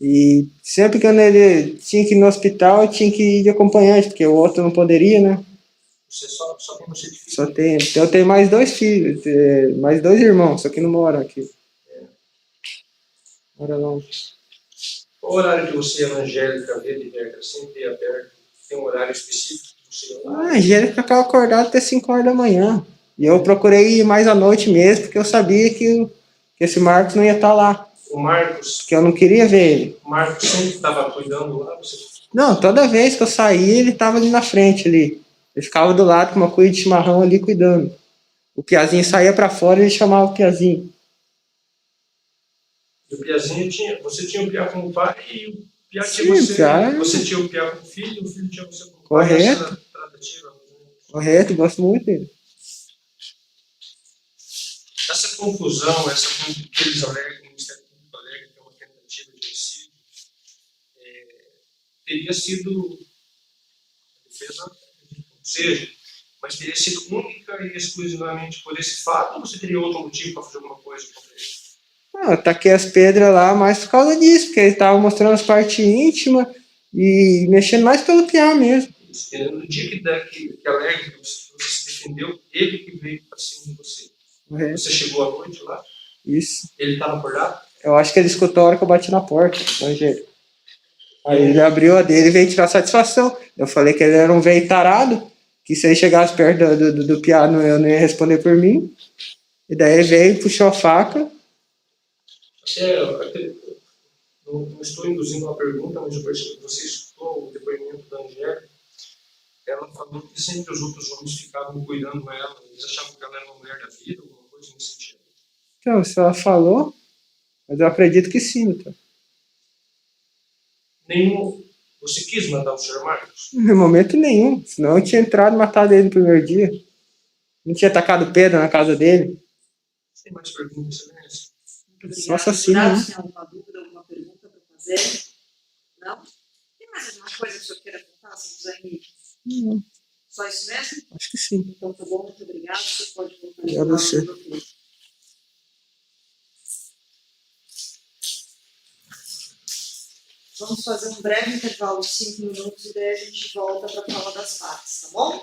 E sempre que ele tinha que ir no hospital, eu tinha que ir de acompanhante, porque o outro não poderia, né? Você só tem você de filho? Só tem. Então eu tenho mais 2 filhos, mais 2 irmãos, só que não moram aqui. Mora longe. Qual horário que você, Angélica, vê de regra? Sempre aberto? Tem um horário específico que você ia lá? A Angélica ficava acordada até 5 horas da manhã. E eu procurei ir mais à noite mesmo, porque eu sabia que esse Marcos não ia estar lá. O Marcos, Que eu não queria ver ele. o Marcos sempre estava cuidando lá? Você... Não, toda vez que eu saía, ele estava ali na frente ali. Ele ficava do lado com uma cuia de chimarrão ali cuidando. O Piazinho saía para fora e ele chamava o Piazinho. E o Piazinho tinha... Você tinha o Piá como pai e o Piá Sim, tinha você. Piá. Você tinha o Piá como filho, o filho tinha você como pai. Correto. Essa tratativa, né? Correto, gosto muito dele. Essa confusão, essa que eles alegam, o Ministério Público alega que é uma tentativa de homicídio, teria sido a defesa, ou seja, mas teria sido única e exclusivamente por esse fato, ou você teria outro motivo para fazer alguma coisa contra ele? Ah, eu taquei as pedras lá mais por causa disso, porque ele estava mostrando as partes íntimas e mexendo mais pelo piar mesmo. No dia que alega que você se defendeu, ele que veio para cima de você. Correto. Você chegou à noite lá, Isso. ele estava acordado, Eu acho que ele escutou a hora que eu bati na porta, Angélica. Aí ele abriu a dele e veio tirar satisfação. Eu falei que ele era um velho tarado, que se ele chegasse perto do piá, eu não ia responder por mim. E daí ele veio, puxou a faca. não estou induzindo uma pergunta, mas eu percebi que você escutou o depoimento da Angélica. Ela falou que sempre os outros homens ficavam cuidando dela, eles achavam que ela era uma mulher da vida, alguma coisa nesse sentido. Então, se ela falou, Mas eu acredito que sim, doutor. Nenhum. Você quis matar o senhor Marcos? No momento nenhum. Senão eu tinha entrado e matado ele no primeiro dia. Não tinha tacado pedra na casa dele. Tem mais perguntas, excelência? Muito Sou obrigada. assassino, Advogado, né? você tem alguma dúvida, alguma pergunta para fazer? Não? Tem mais alguma coisa que o senhor queira contar, seu José Henrique? Não, Só isso mesmo? acho que sim. Então tá bom, muito obrigado. Você pode voltar Obrigado a você. Vamos fazer um breve intervalo de 5 minutos e daí a gente volta para falar das partes, tá bom?